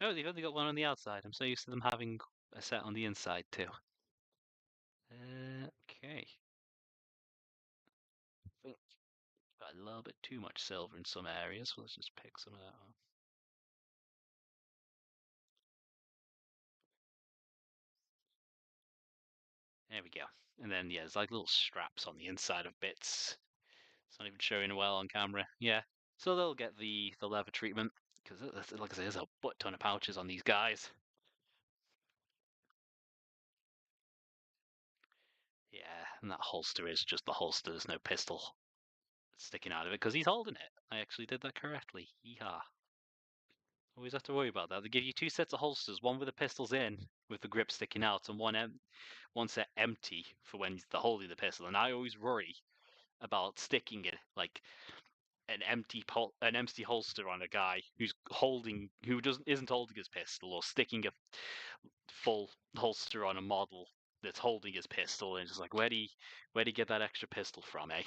Oh, they've only got one on the outside. I'm so used to them having a set on the inside too. Okay. I think got a little bit too much silver in some areas, so let's just pick some of that up. There we go. And then, yeah, there's like little straps on the inside of bits. It's not even showing well on camera. Yeah. So they'll get the leather treatment, because like I say, there's a butt ton of pouches on these guys. Yeah, and that holster is just the holster. There's no pistol sticking out of it because he's holding it. I actually did that correctly. Yeehaw. Always have to worry about that. They give you two sets of holsters, one with the pistols in, with the grip sticking out, and one set empty for when they're holding the pistol. And I always worry about sticking it like an empty holster on a guy who isn't holding his pistol, or sticking a full holster on a model that's holding his pistol, and it's just like, where do you get that extra pistol from, eh?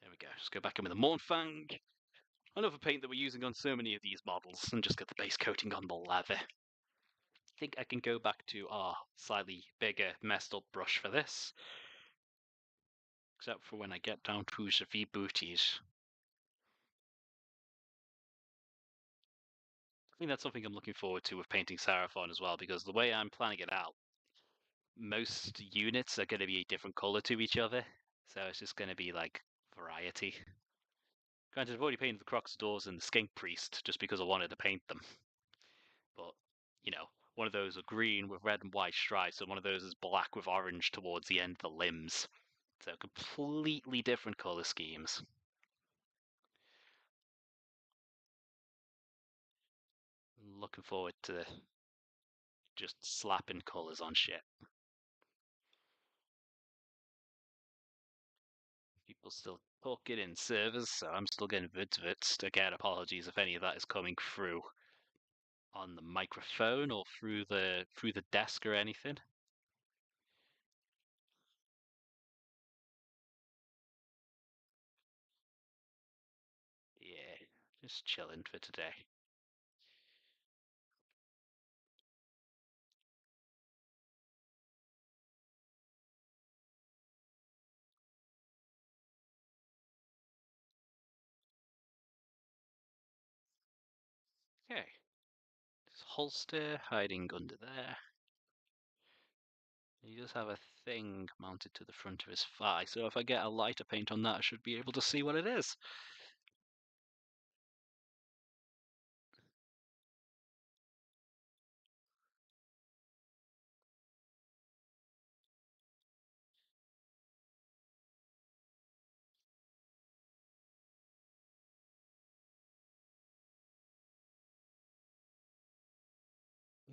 There we go. Just go back in with the Mournfang. Another paint that we're using on so many of these models, and just get the base coating on the leather. I think I can go back to our slightly bigger, messed up brush for this. Except for when I get down to the booties. I think that's something I'm looking forward to with painting Seraphon as well, because the way I'm planning it out, most units are going to be a different color to each other. So it's just going to be like variety. Granted, I've already painted the Croxadors and the Skink Priest just because I wanted to paint them. But, one of those are green with red and white stripes, and one of those is black with orange towards the end of the limbs. So completely different color schemes. Looking forward to just slapping colors on shit. People still talking in servers, so I'm still getting vids of it. Again, apologies if any of that is coming through on the microphone or through the desk or anything. Yeah, just chilling for today. Okay. There's holster hiding under there. He does have a thing mounted to the front of his thigh, so if I get a lighter paint on that, I should be able to see what it is.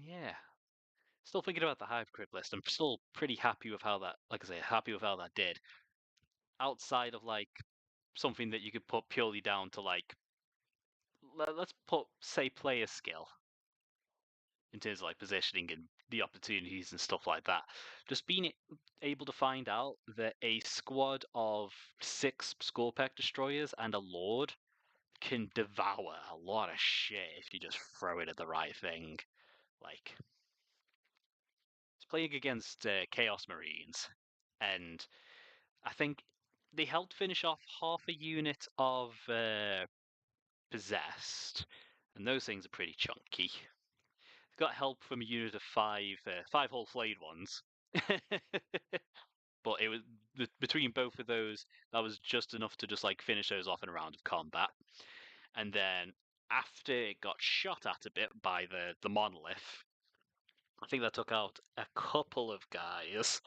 Yeah. Still thinking about the Hypercrypt list. I'm still pretty happy with how that, like I say, happy with how that did. Outside of like something that you could put purely down to like, let's put, say, player skill in terms of like positioning and the opportunities and stuff like that. Just being able to find out that a squad of 6 Scorpec destroyers and a Lord can devour a lot of shit if you just throw it at the right thing. Like, it's playing against Chaos Marines, and I think they helped finish off half a unit of Possessed, and those things are pretty chunky. Got help from a unit of five whole flayed ones. But it was between both of those, that was just enough to just like finish those off in a round of combat. And then after it got shot at a bit by the monolith, I think that took out a couple of guys.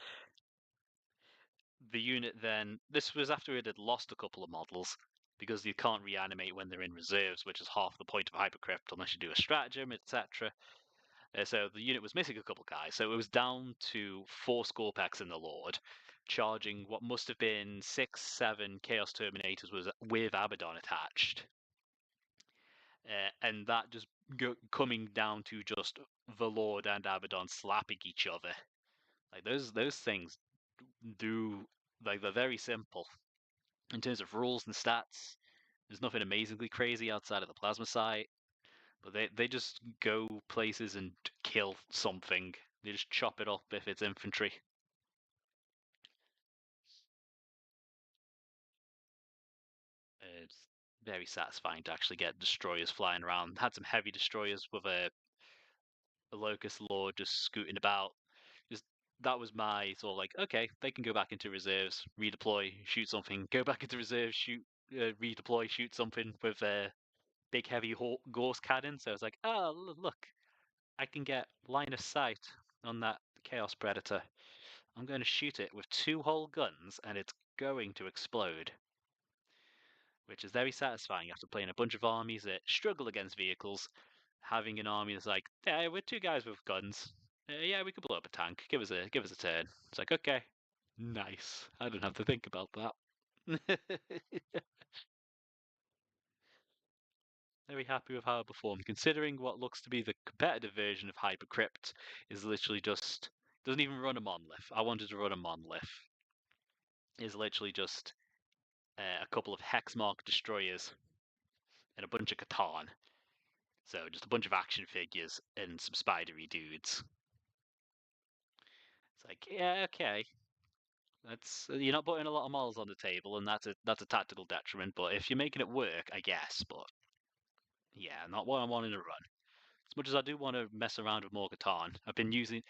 The unit then, this was after it had lost a couple of models, because you can't reanimate when they're in reserves, which is half the point of Hypercrypt unless you do a stratagem, etc. So the unit was missing a couple guys, so it was down to 4 Scorpex in the Lord, charging what must have been 6-7 Chaos Terminators with Abaddon attached. And that just coming down to just the Lord and Abaddon slapping each other. Like those things do, like, they're very simple in terms of rules and stats. There's nothing amazingly crazy outside of the plasma sight, but they just go places and kill something. They just chop it up if it's infantry. It's very satisfying to actually get destroyers flying around. Had some heavy destroyers with a Locust Lord just scooting about. Just that was my sort of like, okay, they can go back into reserves, redeploy, shoot something, go back into reserves, shoot, redeploy, shoot something with a big heavy Gorse cannon. So it's like, oh look, I can get line of sight on that Chaos Predator. I'm going to shoot it with 2 whole guns, and it's going to explode, which is very satisfying after playing a bunch of armies that struggle against vehicles. Having an army that's like, yeah, we're 2 guys with guns. Yeah, we could blow up a tank. Give us a turn. It's like, okay, nice. I don't have to think about that. Very happy with how it performed, considering what looks to be the competitive version of Hypercrypt is literally just doesn't even run a monolith. I wanted to run a monolith. Is literally just a couple of Hexmark destroyers and a bunch of Catan. So just a bunch of action figures and some spidery dudes. It's like, yeah, okay. That's you're not putting a lot of models on the table, and that's a tactical detriment. But if you're making it work, I guess. But yeah, not what I'm wanting to run. As much as I do want to mess around with more Catan, I've been using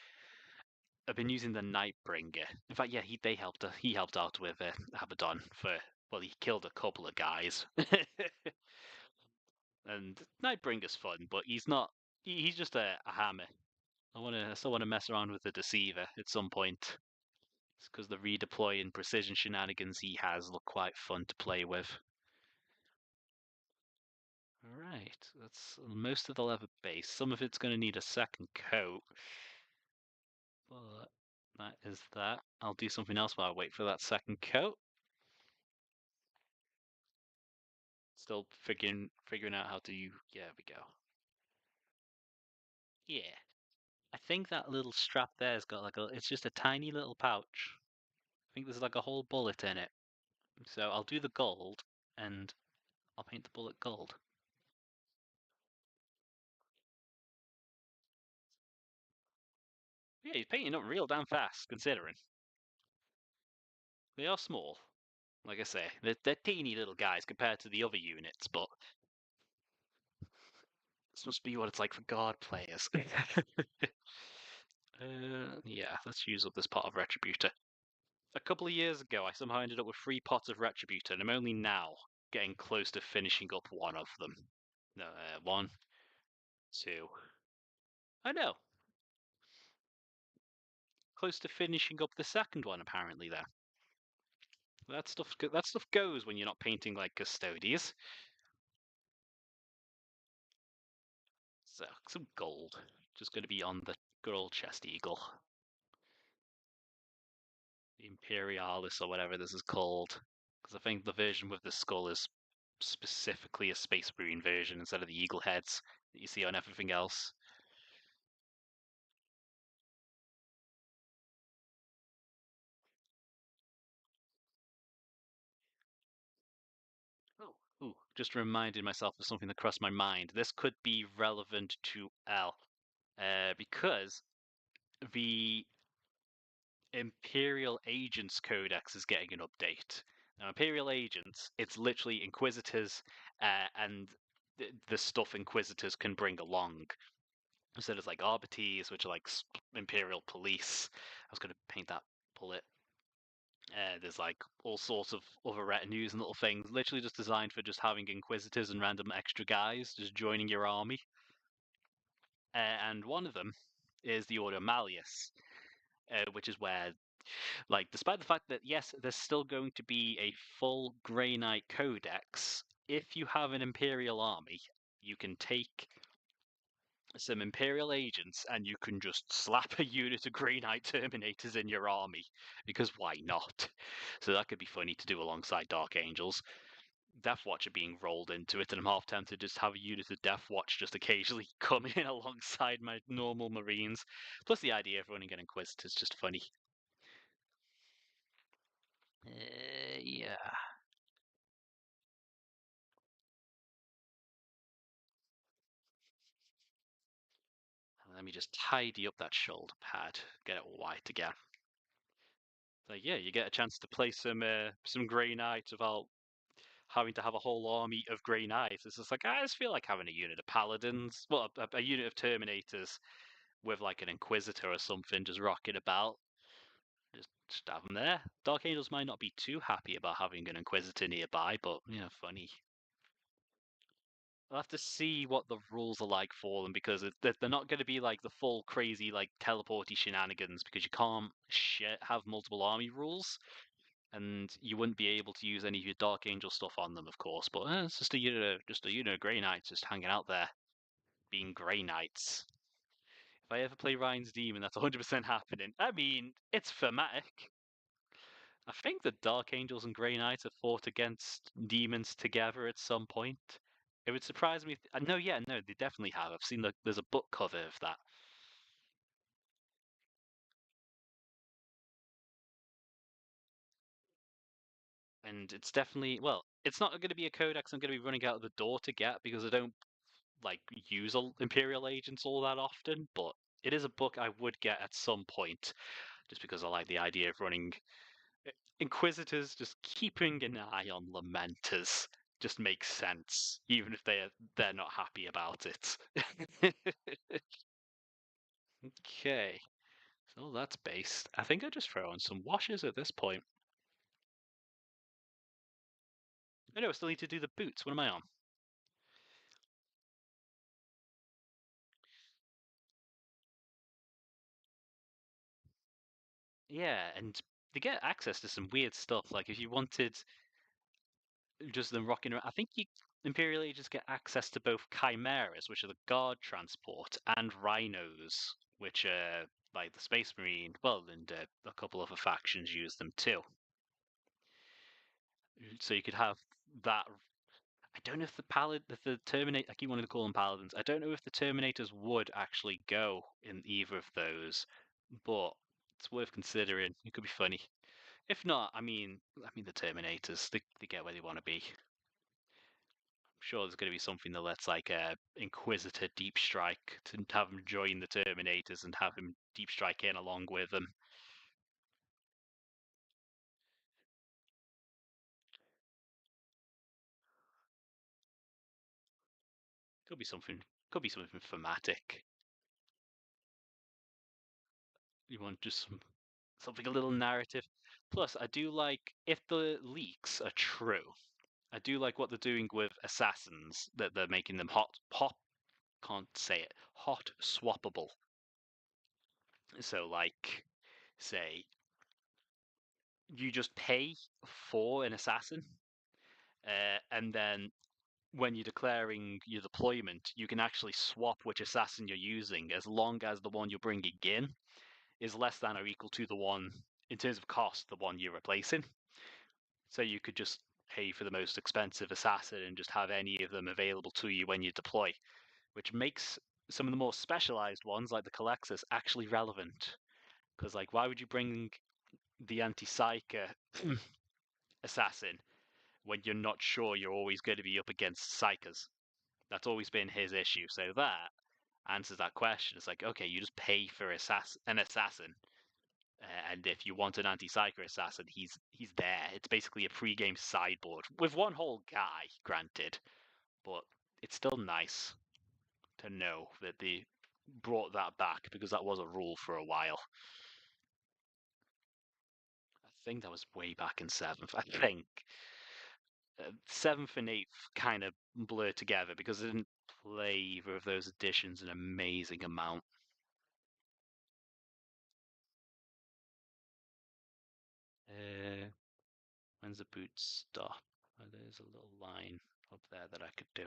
the Nightbringer. In fact, yeah, he helped out with Abaddon for, well, he killed a couple of guys. And Nightbringer's fun, but he's not. He's just a hammer. I still want to mess around with the Deceiver at some point. It's because the redeploy and precision shenanigans he has look quite fun to play with. Alright, that's most of the leather base. Some of it's going to need a second coat, but that is that. I'll do something else while I wait for that second coat. Still figuring out how to. Yeah, we go. Yeah, I think that little strap there's got like a. It's just a tiny little pouch. I think there's like a whole bullet in it. So I'll do the gold, and I'll paint the bullet gold. Yeah, he's painting up real damn fast, considering. They are small. Like I say, they're teeny little guys compared to the other units, but this must be what it's like for guard players. Yeah, let's use up this pot of Retributor. A couple of years ago, I somehow ended up with 3 pots of Retributor, and I'm only now getting close to finishing up one of them. No, 1, 2. I know. Close to finishing up the second one, apparently, though. That stuff goes when you're not painting like Custodies. So, some gold. Just going to be on the good old chest eagle. The Imperialis or whatever this is called. Because I think the version with the skull is specifically a Space Marine version instead of the eagle heads that you see on everything else. Oh, ooh, just reminded myself of something that crossed my mind. This could be relevant to L, because the Imperial Agents Codex is getting an update. Now, Imperial Agents, it's literally Inquisitors and the stuff Inquisitors can bring along. So there's like Arbites, which are like Imperial police. I was going to paint that bullet. There's like all sorts of other retinues and little things, literally just designed for just having Inquisitors and random extra guys just joining your army. And one of them is the Order Malleus, which is where, like, despite the fact that yes, there's still going to be a full Grey Knight Codex, if you have an Imperial army, you can take some Imperial agents and you can just slap a unit of Grey Knight Terminators in your army, because why not? So that could be funny to do alongside Dark Angels. Deathwatch are being rolled into it, and I'm half tempted to just have a unit of Deathwatch just occasionally come in alongside my normal Marines. Plus, the idea of running an Inquisitor is just funny. Yeah. Let me just tidy up that shoulder pad, get it white again. So yeah, you get a chance to play some Grey Knights without having to have a whole army of Grey Knights. It's just like, I just feel like having a unit of Paladins, well, a unit of Terminators with like an Inquisitor or something just rocking about. Just have them there. Dark Angels might not be too happy about having an Inquisitor nearby, but funny. I'll have to see what the rules are like for them, because they're not going to be like the full crazy like teleporty shenanigans, because you can't have multiple army rules, and you wouldn't be able to use any of your Dark Angel stuff on them, of course. But it's just a unit of Grey Knights just hanging out there, being Grey Knights. If I ever play Ryan's Demon, that's 100% happening. I mean, it's thematic. I think the Dark Angels and Grey Knights have fought against demons together at some point. It would surprise me. No, yeah, no, they definitely have. I've seen there's a book cover of that, and it's definitely, well, it's not going to be a codex I'm going to be running out of the door to get, because I don't like use Imperial agents all that often. But it is a book I would get at some point, just because I like the idea of running Inquisitors. Just keeping an eye on Lamenters just makes sense, even if they're not happy about it. Okay, so that's based. I think I just throw on some washes at this point. I know I still need to do the boots. What am I on? Yeah, and they get access to some weird stuff. Like if you wanted just them rocking around, I think Imperial agents get access to both chimeras, which are the guard transport, and rhinos, which are like the Space Marine. Well, and a couple other factions use them too. So you could have that. I don't know if the Terminator, I keep wanting to call them Paladins. I don't know if the Terminators would actually go in either of those, but it's worth considering. It could be funny. If not, I mean the Terminators, they get where they want to be. I'm sure there's going to be something that lets like Inquisitor deep strike to have him join the Terminators and have him deep strike in along with them. Could be something. Could be something thematic. You want just something a little narrative. Plus, I do like, if the leaks are true, I do like what they're doing with assassins, that they're making them can't say it, hot swappable. So, like, say, you just pay for an assassin, and then when you're declaring your deployment, you can actually swap which assassin you're using, as long as the one you're bringing in is less than or equal to the one, in terms of cost, the one you're replacing. So you could just pay for the most expensive assassin and just have any of them available to you when you deploy, which makes some of the more specialized ones, like the Calexis, actually relevant. Because, like, why would you bring the anti-psyker assassin when you're not sure you're always going to be up against psykers? That's always been his issue. So that answers that question. It's like, okay, you just pay for an assassin, and if you want an anti-psyker assassin, he's there. It's basically a pre-game sideboard with one whole guy, granted, but it's still nice to know that they brought that back because that was a rule for a while. I think that was way back in seventh. I think seventh and eighth kind of blur together because I didn't play either of those editions an amazing amount. When's the boot stop? Oh, there's a little line up there that I could do.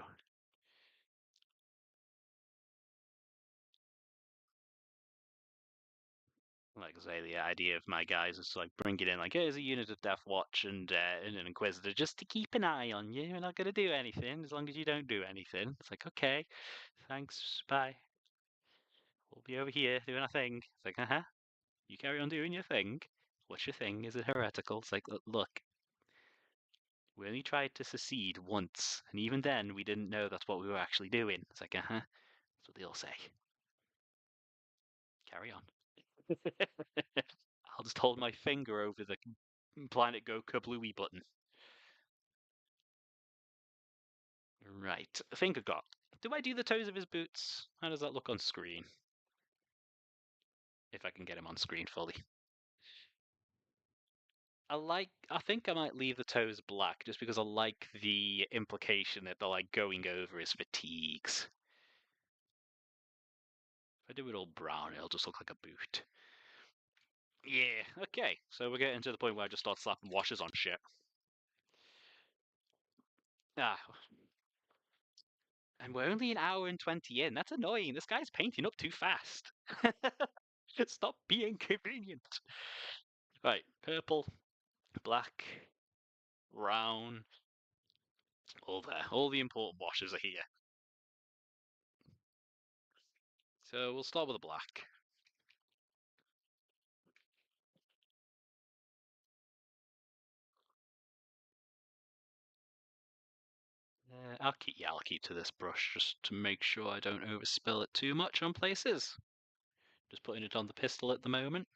Like I say, the idea of my guys is to like bring it in like here's a unit of Death Watch and an Inquisitor just to keep an eye on you. We're not gonna do anything as long as you don't do anything. It's like okay, thanks, bye. We'll be over here doing our thing. It's like you carry on doing your thing. What's your thing? Is it heretical? It's like look, we only tried to secede once, and even then we didn't know that's what we were actually doing. It's like that's what they all say. Carry on. I'll just hold my finger over the Planet Go Kablooey button. Right, finger got. Do I do the toes of his boots? How does that look on screen? If I can get him on screen fully. I think I might leave the toes black just because I like the implication that they're like going over his fatigues. If I do it all brown, it'll just look like a boot. Yeah, okay. So we're getting to the point where I just start slapping washes on shit. Ah, and we're only an hour and 20 in. That's annoying. This guy's painting up too fast. Stop being convenient. Right, purple, black, brown, all there. All the important washes are here. So we'll start with the black. I'll keep to this brush just to make sure I don't overspill it too much on places. Just putting it on the pistol at the moment.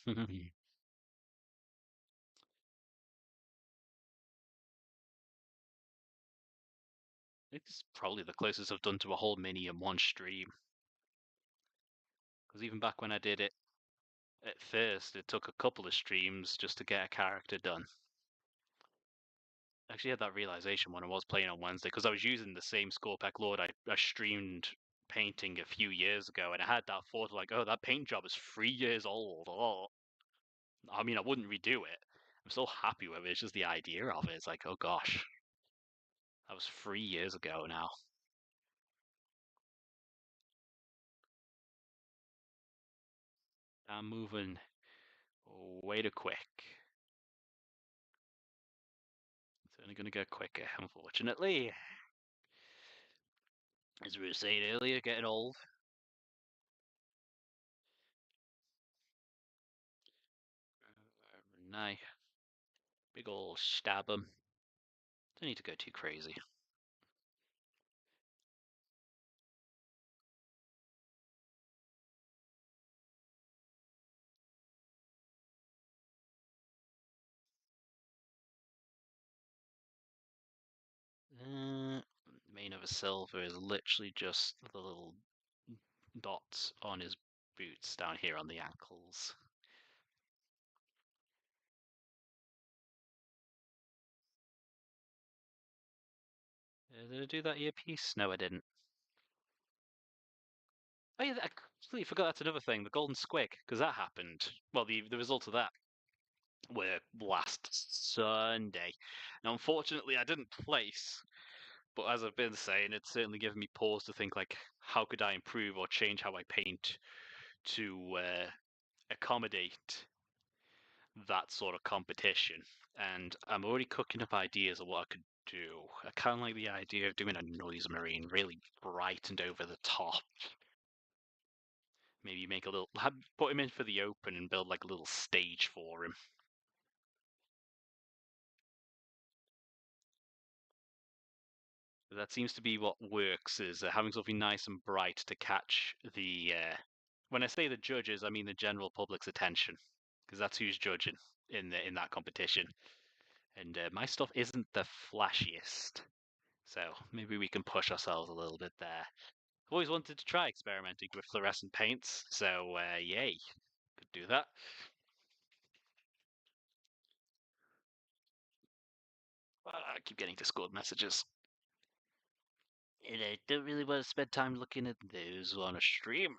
Yeah. It's probably the closest I've done to a whole mini in one stream. Because even back when I did it at first, it took a couple of streams just to get a character done. I actually had that realization when I was playing on Wednesday because I was using the same Scorpec Lord I streamed painting a few years ago, and I had that thought like, oh, that paint job is 3 years old. Oh, I mean, I wouldn't redo it. I'm so happy with it. It's just the idea of it. It's like, oh gosh, that was 3 years ago now. I'm moving way too quick. It's only going to go quicker, unfortunately. As we were saying earlier, getting old. Knife. Big ol' stab 'em. Don't need to go too crazy. Mane of a Silver is literally just the little dots on his boots down here on the ankles. Did I do that earpiece? No, I didn't. Oh yeah, I completely forgot that's another thing, the Golden Squig, because that happened. Well, the result of that were last Sunday. Now, unfortunately, I didn't place, but as I've been saying, it's certainly given me pause to think like, how could I improve or change how I paint to accommodate that sort of competition. And I'm already cooking up ideas of what I could do. I kind of like the idea of doing a noise marine, really bright and over the top. Maybe make a little, put him in for the open and build like a little stage for him. That seems to be what works, is having something nice and bright to catch the. When I say the judges, I mean the general public's attention, because that's who's judging in that competition. And my stuff isn't the flashiest, so maybe we can push ourselves a little bit there. I've always wanted to try experimenting with fluorescent paints, so yay, could do that. I keep getting Discord messages. And I don't really want to spend time looking at those on a stream.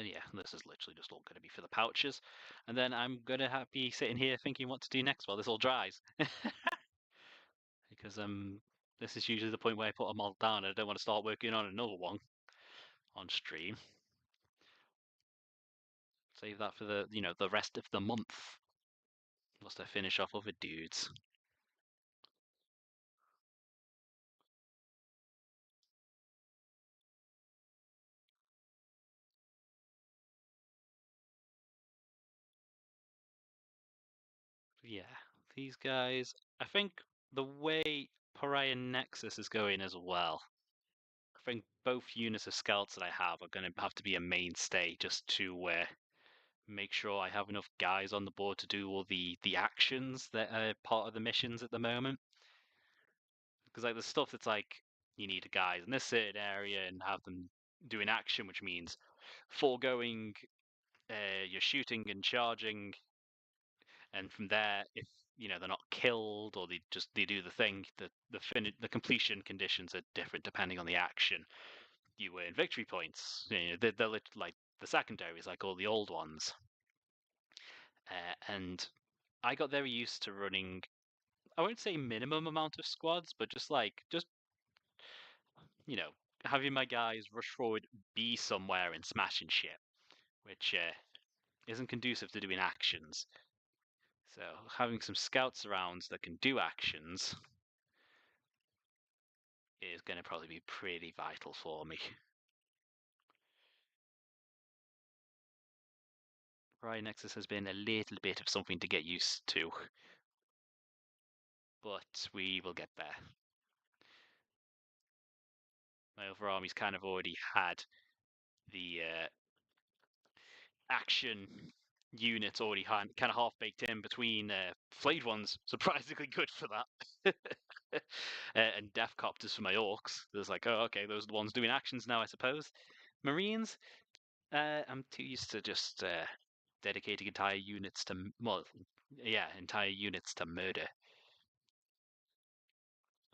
Yeah, this is literally just all going to be for the pouches. And then I'm going to be sitting here thinking what to do next while this all dries. Because this is usually the point where I put a mod down and I don't want to start working on another one on stream. Save that for the rest of the month. Whilst I finish off other dudes. Yeah, these guys. I think the way Pariah Nexus is going as well, I think both units of scouts that I have are going to have to be a mainstay just to make sure I have enough guys on the board to do all the actions that are part of the missions at the moment. Because like the stuff that's like you need guys in this certain area and have them doing action, which means foregoing your shooting and charging, and from there, if they're not killed or they do the thing, the completion conditions are different depending on the action. You earn victory points. They're like the secondaries, like all the old ones. And I got very used to running. I won't say minimum amount of squads, but just you know having my guys rush forward, be somewhere and smashing shit, which isn't conducive to doing actions. So having some scouts around that can do actions is going to probably be pretty vital for me. Pariah Nexus has been a little bit of something to get used to, but we will get there. My other army's kind of already had the action units already kind of half baked in between flayed ones. Surprisingly good for that. And death copters for my orcs. There's like, oh, okay, those are the ones doing actions now, I suppose. Marines, I'm too used to just dedicating entire units to entire units to murder.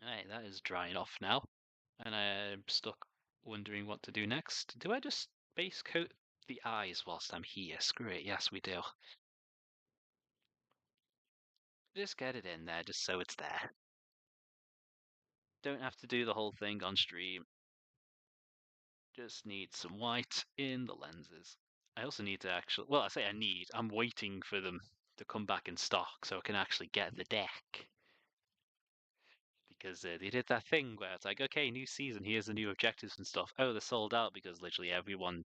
Alright, that is drying off now, and I'm stuck wondering what to do next. Do I just base coat the eyes whilst I'm here? Screw it, yes we do. Just get it in there, just so it's there. Don't have to do the whole thing on stream. Just need some white in the lenses. I also need to I say I need, I'm waiting for them to come back in stock so I can actually get the deck. Because they did that thing where it's like, okay, new season, here's the new objectives and stuff. Oh, they're sold out because literally everyone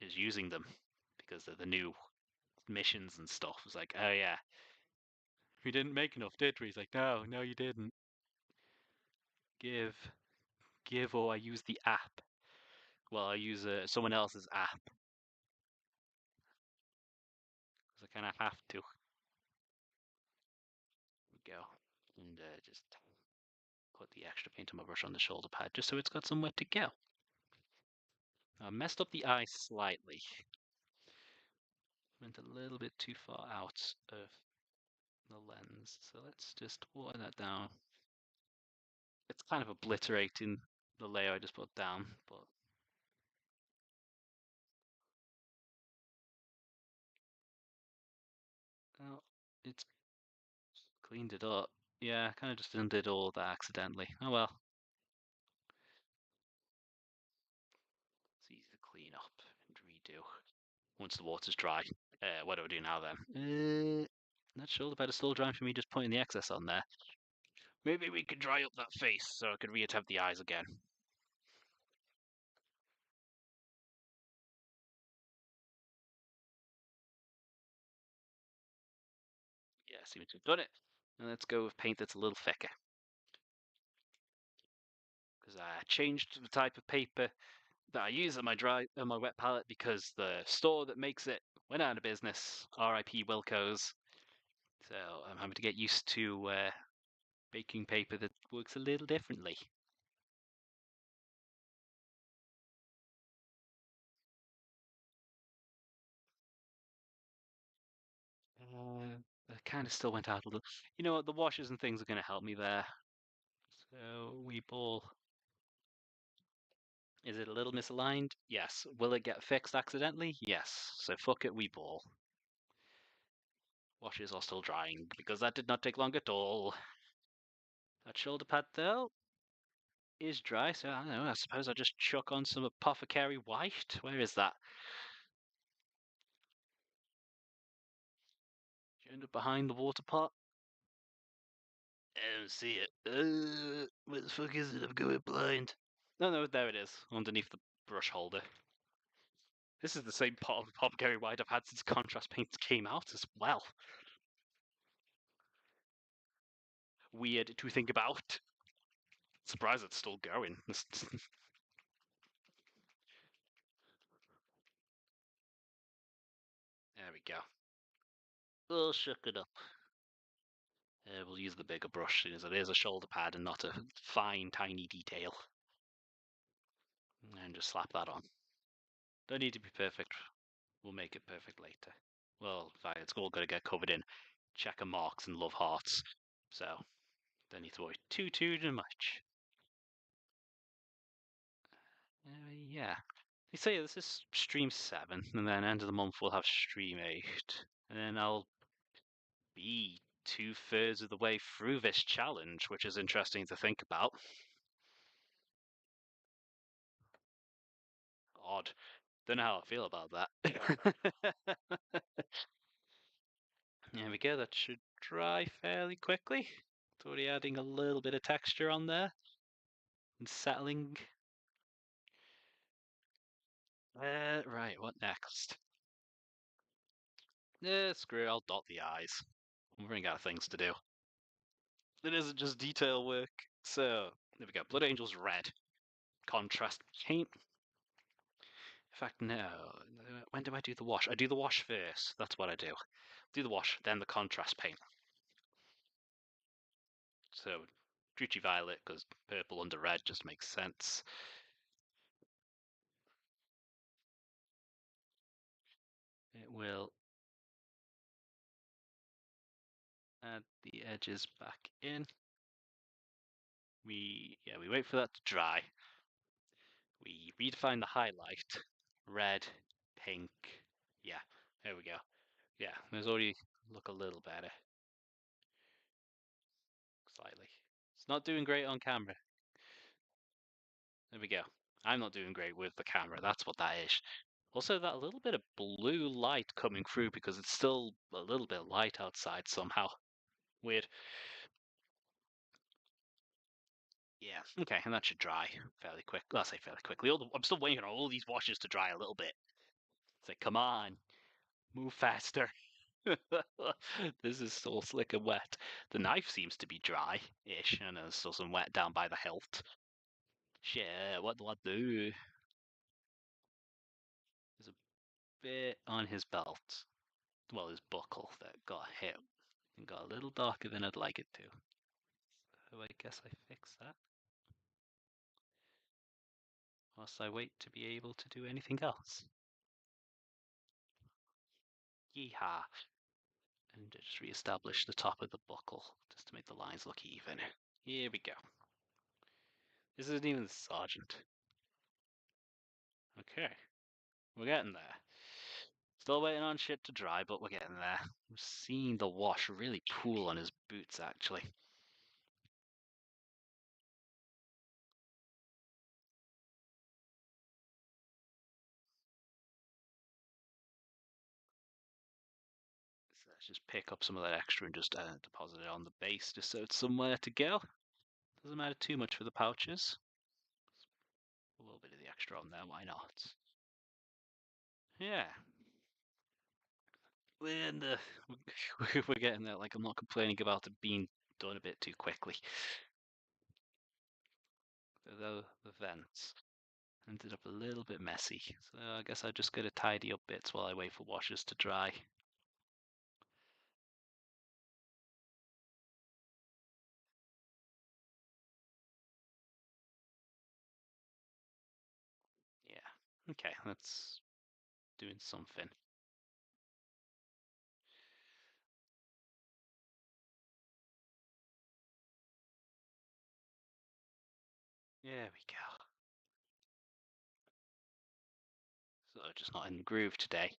is using them because they're the new missions and stuff. It's like, oh yeah, we didn't make enough, did we? He's like, no, no, you didn't. Give, or I use the app. Well, I use someone else's app because I kind of have to. We go and just put the extra paint on my brush on the shoulder pad just so it's got somewhere to go. I messed up the eye slightly. Went a little bit too far out of the lens, so let's just water that down. It's kind of obliterating the layer I just put down, but oh, it's cleaned it up. Yeah, I kind of just undid all of that accidentally. Oh well. It's easy to clean up and redo once the water's dry. What do I do now then? Not sure the bed is still drying for me just putting the excess on there. Maybe we could dry up that face so I could reattempt the eyes again. Yeah, seems to have done it. And let's go with paint that's a little thicker. because I changed the type of paper that I use on my wet palette because the store that makes it went out of business. R.I.P. Wilco's. So I'm having to get used to baking paper that works a little differently. I kind of still went out a little. You know what? The washers and things are going to help me there. So we ball. Is it a little misaligned? Yes. Will it get fixed accidentally? Yes. So fuck it, we ball. Washes are still drying because that did not take long at all. That shoulder pad though is dry, so I don't know. I suppose I'll just chuck on some Apothecary White. Where is that? Did you end up behind the water pot? I don't see it. Where the fuck is it? I'm going blind. No, there it is, underneath the brush holder. This is the same pot of Apothecary White I've had since contrast paints came out as well. Weird to think about. Surprised it's still going. There we go. We'll shook it up. We'll use the bigger brush as it is a shoulder pad and not a fine, tiny detail. And just slap that on. Don't need to be perfect. We'll make it perfect later. Well, it's all got to get covered in checker marks and love hearts. So, don't need to worry too much. Yeah. They say this is stream 7, and then end of the month we'll have stream 8. And then I'll be 2/3 of the way through this challenge, which is interesting to think about. Odd. Don't know how I feel about that. There we go, that should dry fairly quickly. It's already adding a little bit of texture on there and settling. Right, what next? Screw it, I'll dot the I's. I'm running out of things to do. It isn't just detail work. So, there we go. Blood Angel's red. Contrast paint. In fact, no. When do I do the wash? I do the wash first. That's what I do. Do the wash, then the contrast paint. So, Druchii Violet, because purple under red just makes sense. It will add the edges back in. We wait for that to dry. We redefine the highlight. Red, pink. Yeah, there we go. Yeah, there's already look a little better. Slightly. It's not doing great on camera. There we go. I'm not doing great with the camera. That's what that is. Also, that little bit of blue light coming through because it's still a little bit light outside somehow. Weird. Yeah, okay, and that should dry fairly quick. I'll say fairly quickly. I'm still waiting on all these washes to dry a little bit. It's like, come on, move faster. This is still slick and wet. The knife seems to be dry-ish, and there's still some wet down by the hilt. Shit, what do I do? There's a bit on his belt. Well, his buckle that got hit and got a little darker than I'd like it to. So I guess I fix that. Whilst I wait to be able to do anything else. Yeehaw. And just re-establish the top of the buckle just to make the lines look even. Here we go. This isn't even the sergeant. Okay, we're getting there. Still waiting on shit to dry, but we're getting there. I'm seeing the wash really pool on his boots, actually. So let's just pick up some of that extra and just deposit it on the base, just so it's somewhere to go. Doesn't matter too much for the pouches. A little bit of the extra on there, why not? Yeah. We're in the, we're getting there. Like, I'm not complaining about it being done a bit too quickly. The vents ended up a little bit messy, so I guess I just gotta tidy up bits while I wait for washers to dry. Yeah. Okay, that's doing something. There we go. So just not in the groove today.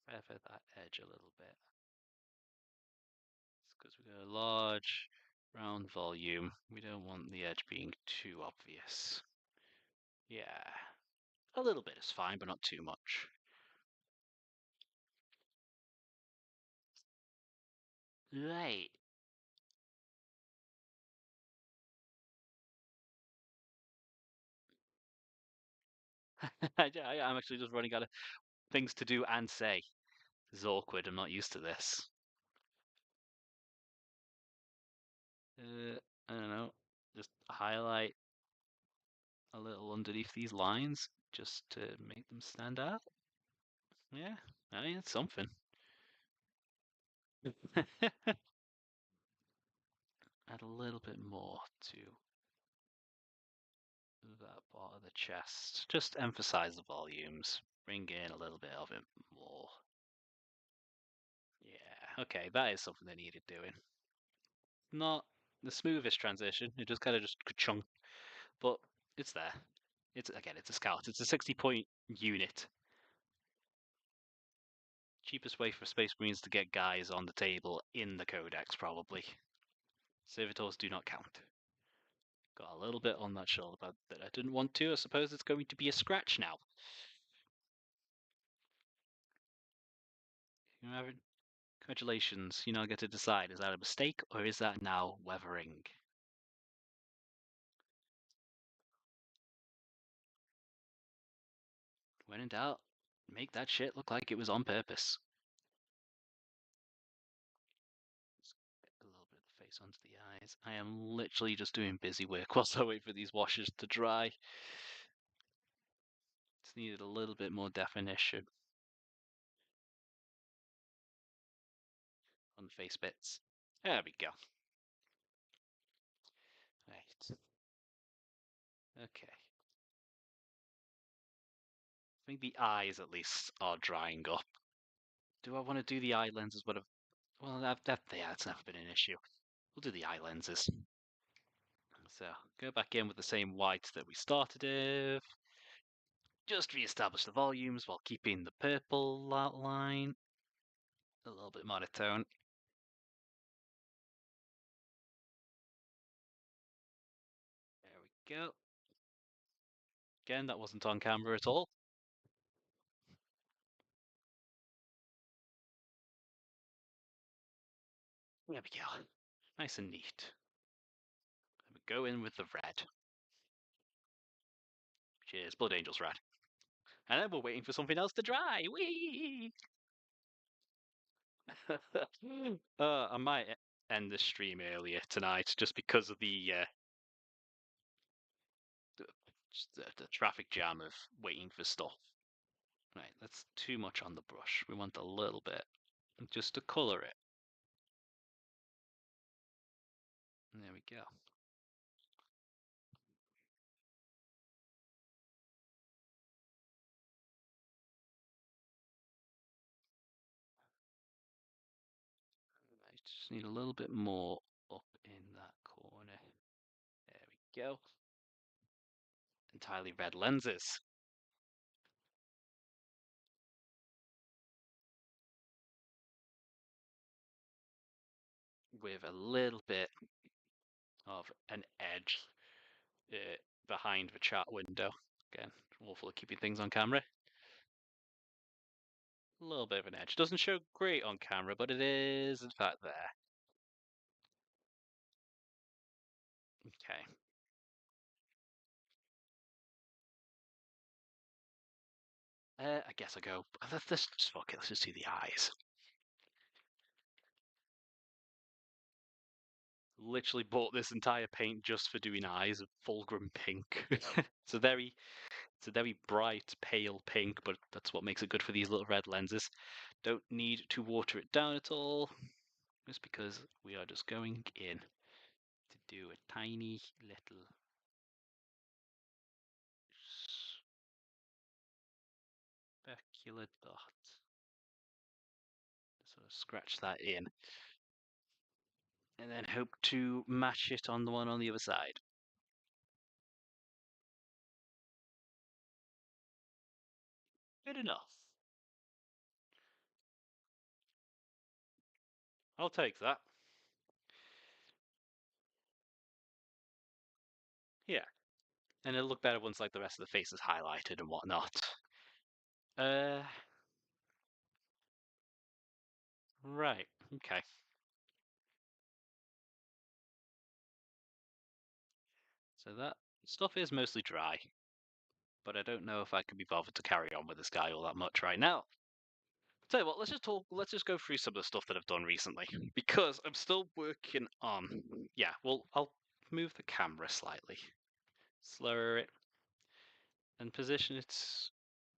Feather that edge a little bit. It's because we've got a large round volume. We don't want the edge being too obvious. Yeah. A little bit is fine, but not too much. Right. I'm actually just running out of things to do and say. This is awkward. I'm not used to this. I don't know. Just highlight a little underneath these lines just to make them stand out. Yeah, I mean, it's something. Add a little bit more to that part of the chest. Just emphasize the volumes. Bring in a little bit of it more. Yeah, okay, that is something they needed doing. Not the smoothest transition. It just kind of just chunk, but it's there. It's again, it's a scout. It's a 60-point unit. Cheapest way for Space Marines to get guys on the table in the Codex, probably. Servitors do not count. Got a little bit on that shoulder pad that I didn't want to. I suppose it's going to be a scratch now. Congratulations, you now get to decide, is that a mistake or is that now weathering? When in doubt, make that shit look like it was on purpose. Get a little bit of the face onto the eyes. I am literally just doing busy work whilst I wait for these washes to dry. It's needed a little bit more definition on the face bits. There we go. Right. Okay. I think the eyes at least are drying up. Do I want to do the eye lenses? Well, yeah, that's never been an issue. We'll do the eye lenses. So go back in with the same white that we started with. Just re-establish the volumes while keeping the purple outline a little bit monotone. There we go. Again, that wasn't on camera at all. There we go. Nice and neat. Then we go in with the red, which is Blood Angel's red. And then we're waiting for something else to dry. Whee! I might end the stream earlier tonight just because of the, the traffic jam of waiting for stuff. Right, that's too much on the brush. We want a little bit just to color it. There we go. I just need a little bit more up in that corner. There we go. Entirely red lenses. With a little bit of an edge behind the chat window. Again, awful at keeping things on camera. A little bit of an edge. Doesn't show great on camera, but it is in fact there. Okay. I guess I go. Let's just fuck it. Let's just do the eyes. Literally bought this entire paint just for doing eyes of Fulgrim pink. It's a very bright, pale pink, but that's what makes it good for these little red lenses. Don't need to water it down at all, just because we are just going in to do a tiny little specular dot. Sort of scratch that in, and then hope to match it on the one on the other side. Good enough. I'll take that. Yeah. And it'll look better once like the rest of the face is highlighted and whatnot. Uh, right. Okay. So that stuff is mostly dry, but I don't know if I can be bothered to carry on with this guy all that much right now. Tell you what, let's just talk. Let's just go through some of the stuff that I've done recently because I'm still working on. Yeah, well, I'll move the camera slightly, slower it, and position it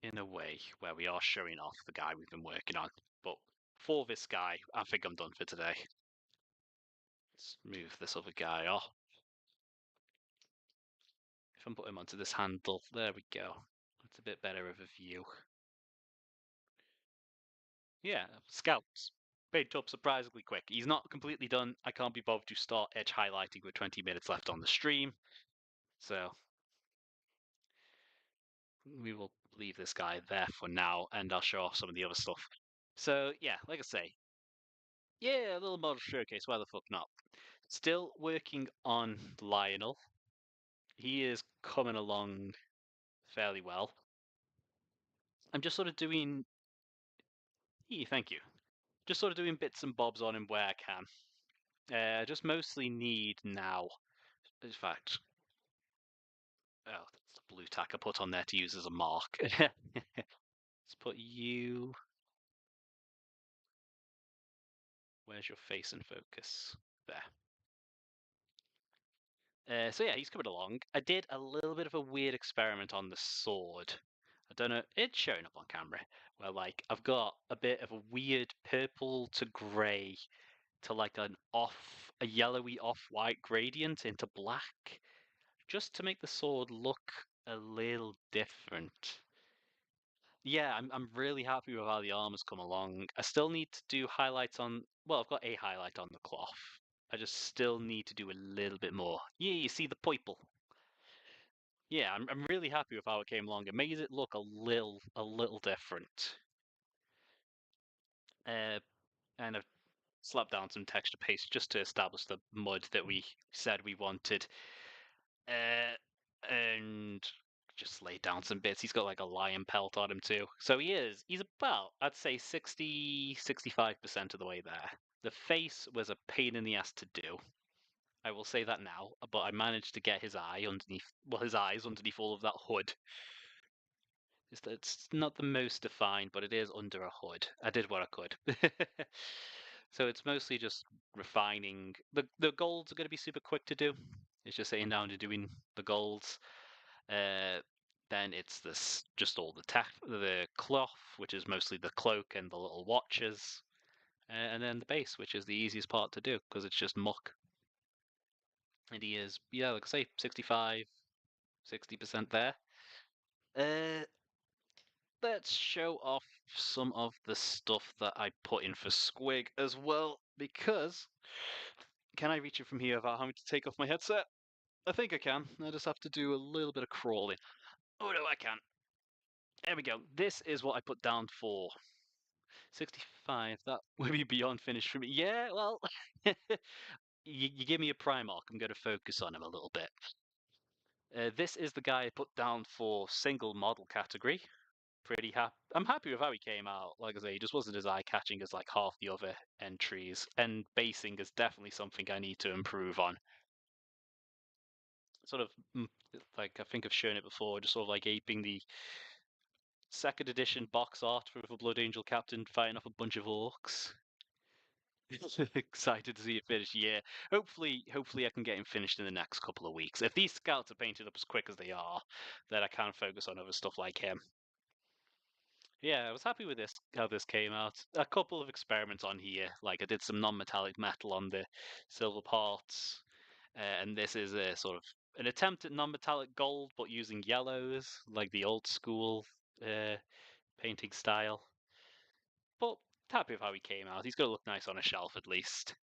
in a way where we are showing off the guy we've been working on. But for this guy, I think I'm done for today. Let's move this other guy off. If I'm putting him onto this handle, there we go. That's a bit better of a view. Yeah, Scouts. Paid up surprisingly quick. He's not completely done. I can't be bothered to start edge highlighting with 20 minutes left on the stream. So we will leave this guy there for now, and I'll show off some of the other stuff. So yeah, like I say, yeah, a little model showcase, why the fuck not? Still working on Lionel. He is coming along fairly well. I'm just sort of doing... thank you. Just sort of doing bits and bobs on him where I can. I just mostly need now... In fact... Oh, that's the blue tack I put on there to use as a mark. Let's put you... Where's your face in focus? There. So yeah, he's coming along. I did a little bit of a weird experiment on the sword. I don't know, it's showing up on camera, where like I've got a bit of a weird purple to grey to like a yellowy off-white gradient into black, just to make the sword look a little different. Yeah, I'm really happy with how the armor's come along. I still need to do highlights on, well, I've got a highlight on the cloth. I just still need to do a little bit more. Yeah, you see the purple. Yeah, I'm really happy with how it came along. It made it look a little different. And I've slapped down some texture paste just to establish the mud that we said we wanted. And just laid down some bits. He's got like a lion pelt on him too. So he's about, I'd say 65% of the way there. The face was a pain in the ass to do. I will say that now, but I managed to get his eye underneath, well, his eyes underneath all of that hood. It's not the most defined, but it is under a hood. I did what I could. So it's mostly just refining. The golds are going to be super quick to do. It's just sitting down and doing the golds. Then it's this just all the cloth, which is mostly the cloak and the little watches, and then the base, which is the easiest part to do because it's just muck. And he is, yeah, like I say, 65, 60% there. Uh, let's show off some of the stuff that I put in for Squig as well, because can I reach it from here without having to take off my headset? I think I can. I just have to do a little bit of crawling. Oh no, I can't. There we go. This is what I put down for 65. That would be beyond finished for me. Yeah, well, you give me a Primarch. I'm going to focus on him a little bit. This is the guy I put down for single model category. Pretty happy. I'm happy with how he came out. Like I say, he just wasn't as eye catching as like half the other entries. And basing is definitely something I need to improve on. Sort of like I think I've shown it before, just sort of like aping the second edition box art with a Blood Angel captain fighting off a bunch of orcs. Excited to see it finish. Yeah, hopefully I can get him finished in the next couple of weeks. If these scouts are painted up as quick as they are, then I can focus on other stuff like him. Yeah, I was happy with this how this came out. A couple of experiments on here, like I did some non-metallic metal on the silver parts, and this is a sort of an attempt at non-metallic gold, but using yellows, like the old school uh, painting style. But happy with how he came out. He's gonna look nice on a shelf at least.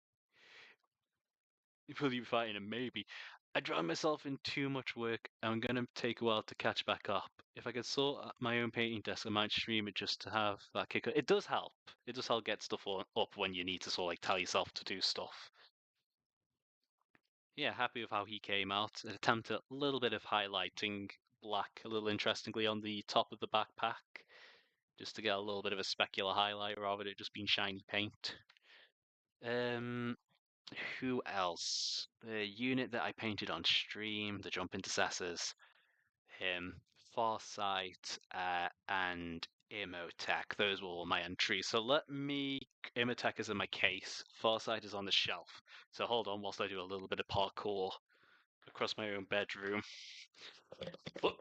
Will you be fighting him? Maybe. I drown myself in too much work. I'm gonna take a while to catch back up. If I could sort out my own painting desk, I might stream it just to have that kicker. It does help. It does help get stuff up when you need to sort of like tell yourself to do stuff. Yeah, happy with how he came out. An attempt at a little bit of highlighting black a little interestingly on the top of the backpack, just to get a little bit of a specular highlight rather than it just being shiny paint. Um, who else? The unit that I painted on stream, the Jump Intercessors, him, Farsight, and Imhotech. Those were all my entries. So let me. Imhotech is in my case. Farsight is on the shelf. So hold on whilst I do a little bit of parkour across my own bedroom. Oh.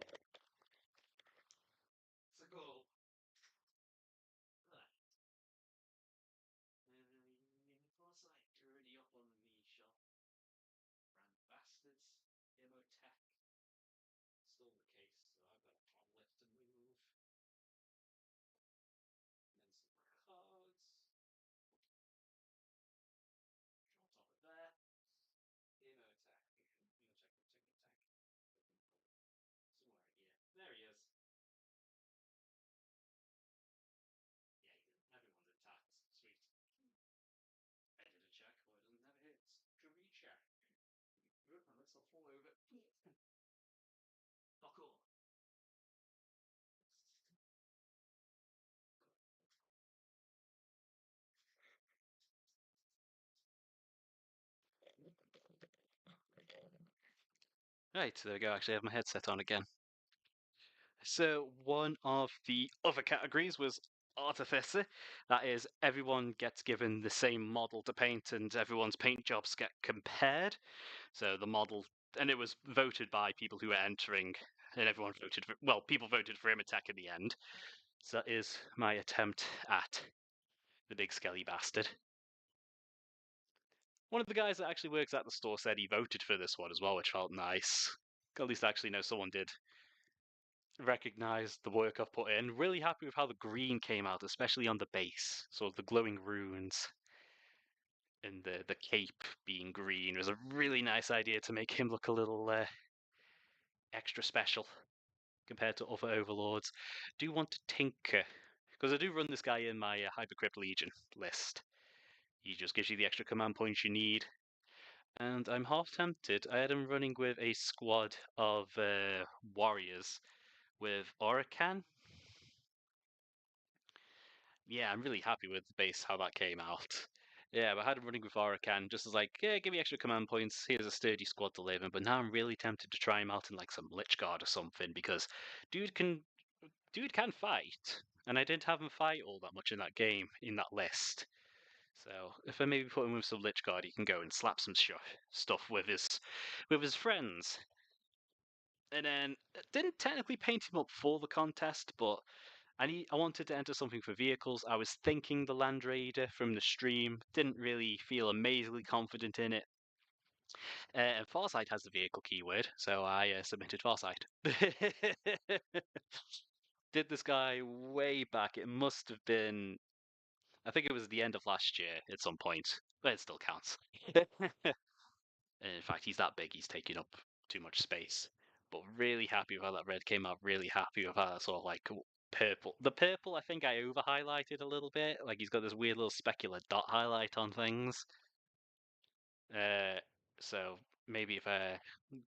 Farsight already up on the shelf. Brand bastards. Imhotech. Still the case, so I've got to lift and move. And then some cards. On top of there. Imhotech. Imhotech. Somewhere here. There he is. Yeah, everyone's attacked. Sweet. I did a check, but it doesn't have hits. To recheck. Unless I'll fall over. Oh, cool. Right, there we go. Actually, I have my headset on again. So one of the other categories was Artificer. That is, everyone gets given the same model to paint, and everyone's paint jobs get compared. So the model, and it was voted by people who were entering, and everyone voted for. Well, people voted for Imhotech in the end. So that is my attempt at the big skelly bastard. One of the guys that actually works at the store said he voted for this one as well, which felt nice. At least I actually know someone did recognize the work I've put in. Really happy with how the green came out, especially on the base. Sort of the glowing runes and the cape being green was a really nice idea to make him look a little extra special compared to other overlords. Do want to tinker because I do run this guy in my Hypercrypt Legion list. He just gives you the extra command points you need. And I'm half tempted. I had him running with a squad of warriors with Oracan. Yeah, I'm really happy with the base, how that came out. Yeah, but I had him running with Oracan just as like, yeah, give me extra command points. Here's a sturdy squad to live in. But now I'm really tempted to try him out in like some Lich Guard or something because dude can fight, and I didn't have him fight all that much in that game in that list. So if I maybe put him with some Lich Guard, he can go and slap some stuff with his friends. And then didn't technically paint him up for the contest, but I wanted to enter something for vehicles. I was thinking the Land Raider from the stream. Didn't really feel amazingly confident in it. And Farsight has the vehicle keyword, so I submitted Farsight. Did this guy way back. It must have been, I think it was the end of last year at some point, but it still counts. In fact, he's that big, he's taking up too much space. But really happy with how that red came out. Really happy with how that sort of like purple. The purple, I think I over highlighted a little bit. Like he's got this weird little specular dot highlight on things. Uh, so maybe if I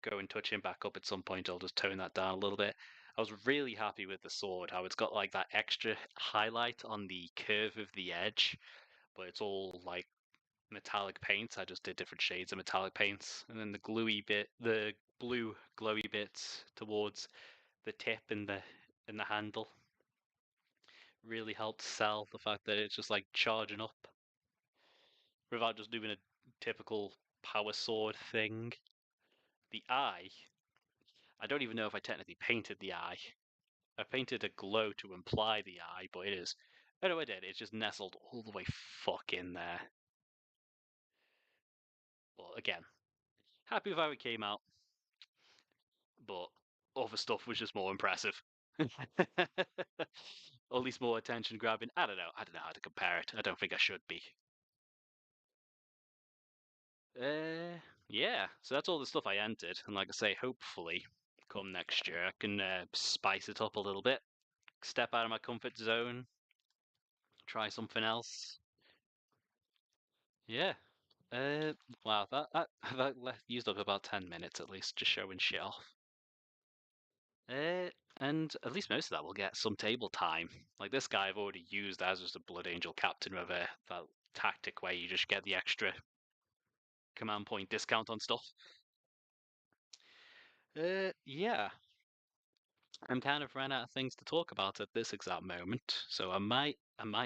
go and touch him back up at some point, I'll just tone that down a little bit. I was really happy with the sword, how it's got like that extra highlight on the curve of the edge, but it's all like metallic paint. I just did different shades of metallic paints, and then the gluey bit, the blue glowy bits towards the tip and the handle really helped sell the fact that it's just like charging up. without just doing a typical power sword thing. The eye, I don't even know if I technically painted the eye. I painted a glow to imply the eye, but it is. Oh no, I did. It's just nestled all the way fuck in there. But again, happy with how it came out, but other stuff was just more impressive. Or at least more attention grabbing. I don't know. I don't know how to compare it. I don't think I should be. Yeah. So that's all the stuff I entered, and like I say, hopefully, come next year, I can spice it up a little bit, step out of my comfort zone, try something else. Yeah. Wow, that used up about 10 minutes at least, just showing shit off. Uh, and at least most of that will get some table time. Like this guy I've already used as just a Blood Angel captain with that tactic where you just get the extra command point discount on stuff. Yeah. I'm kind of ran out of things to talk about at this exact moment, so I might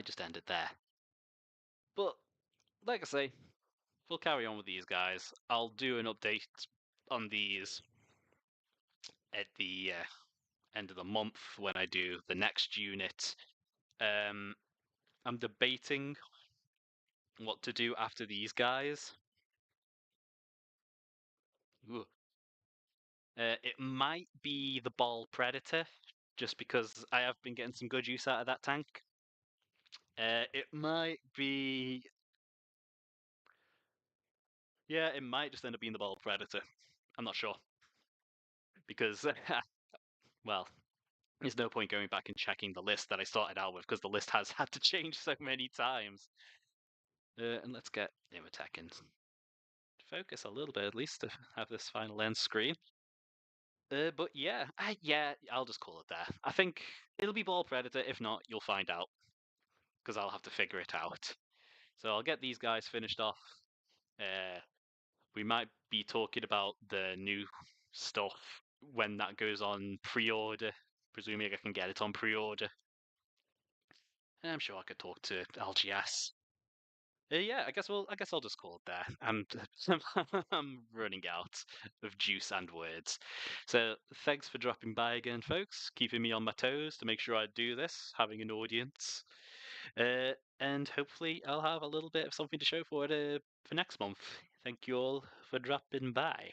just end it there. But like I say, we'll carry on with these guys. I'll do an update on these at the end of the month when I do the next unit. Um, I'm debating what to do after these guys. Ooh. It might be the Ball Predator, just because I have been getting some good use out of that tank. It might be. Yeah, it might just end up being the Ball Predator. I'm not sure. Because, well, there's no point going back and checking the list that I started out with, because the list has had to change so many times. And let's get Imatech in focus a little bit, at least, to have this final end screen. But yeah, I'll just call it there. I think it'll be Ball Predator. If not, you'll find out, because I'll have to figure it out. So I'll get these guys finished off. We might be talking about the new stuff when that goes on pre-order. Presuming I can get it on pre-order. I'm sure I could talk to LGS. Yeah, I guess I'll just call it there. I'm running out of juice and words. So thanks for dropping by again, folks. Keeping me on my toes to make sure I do this, having an audience, and hopefully I'll have a little bit of something to show for it for next month. Thank you all for dropping by.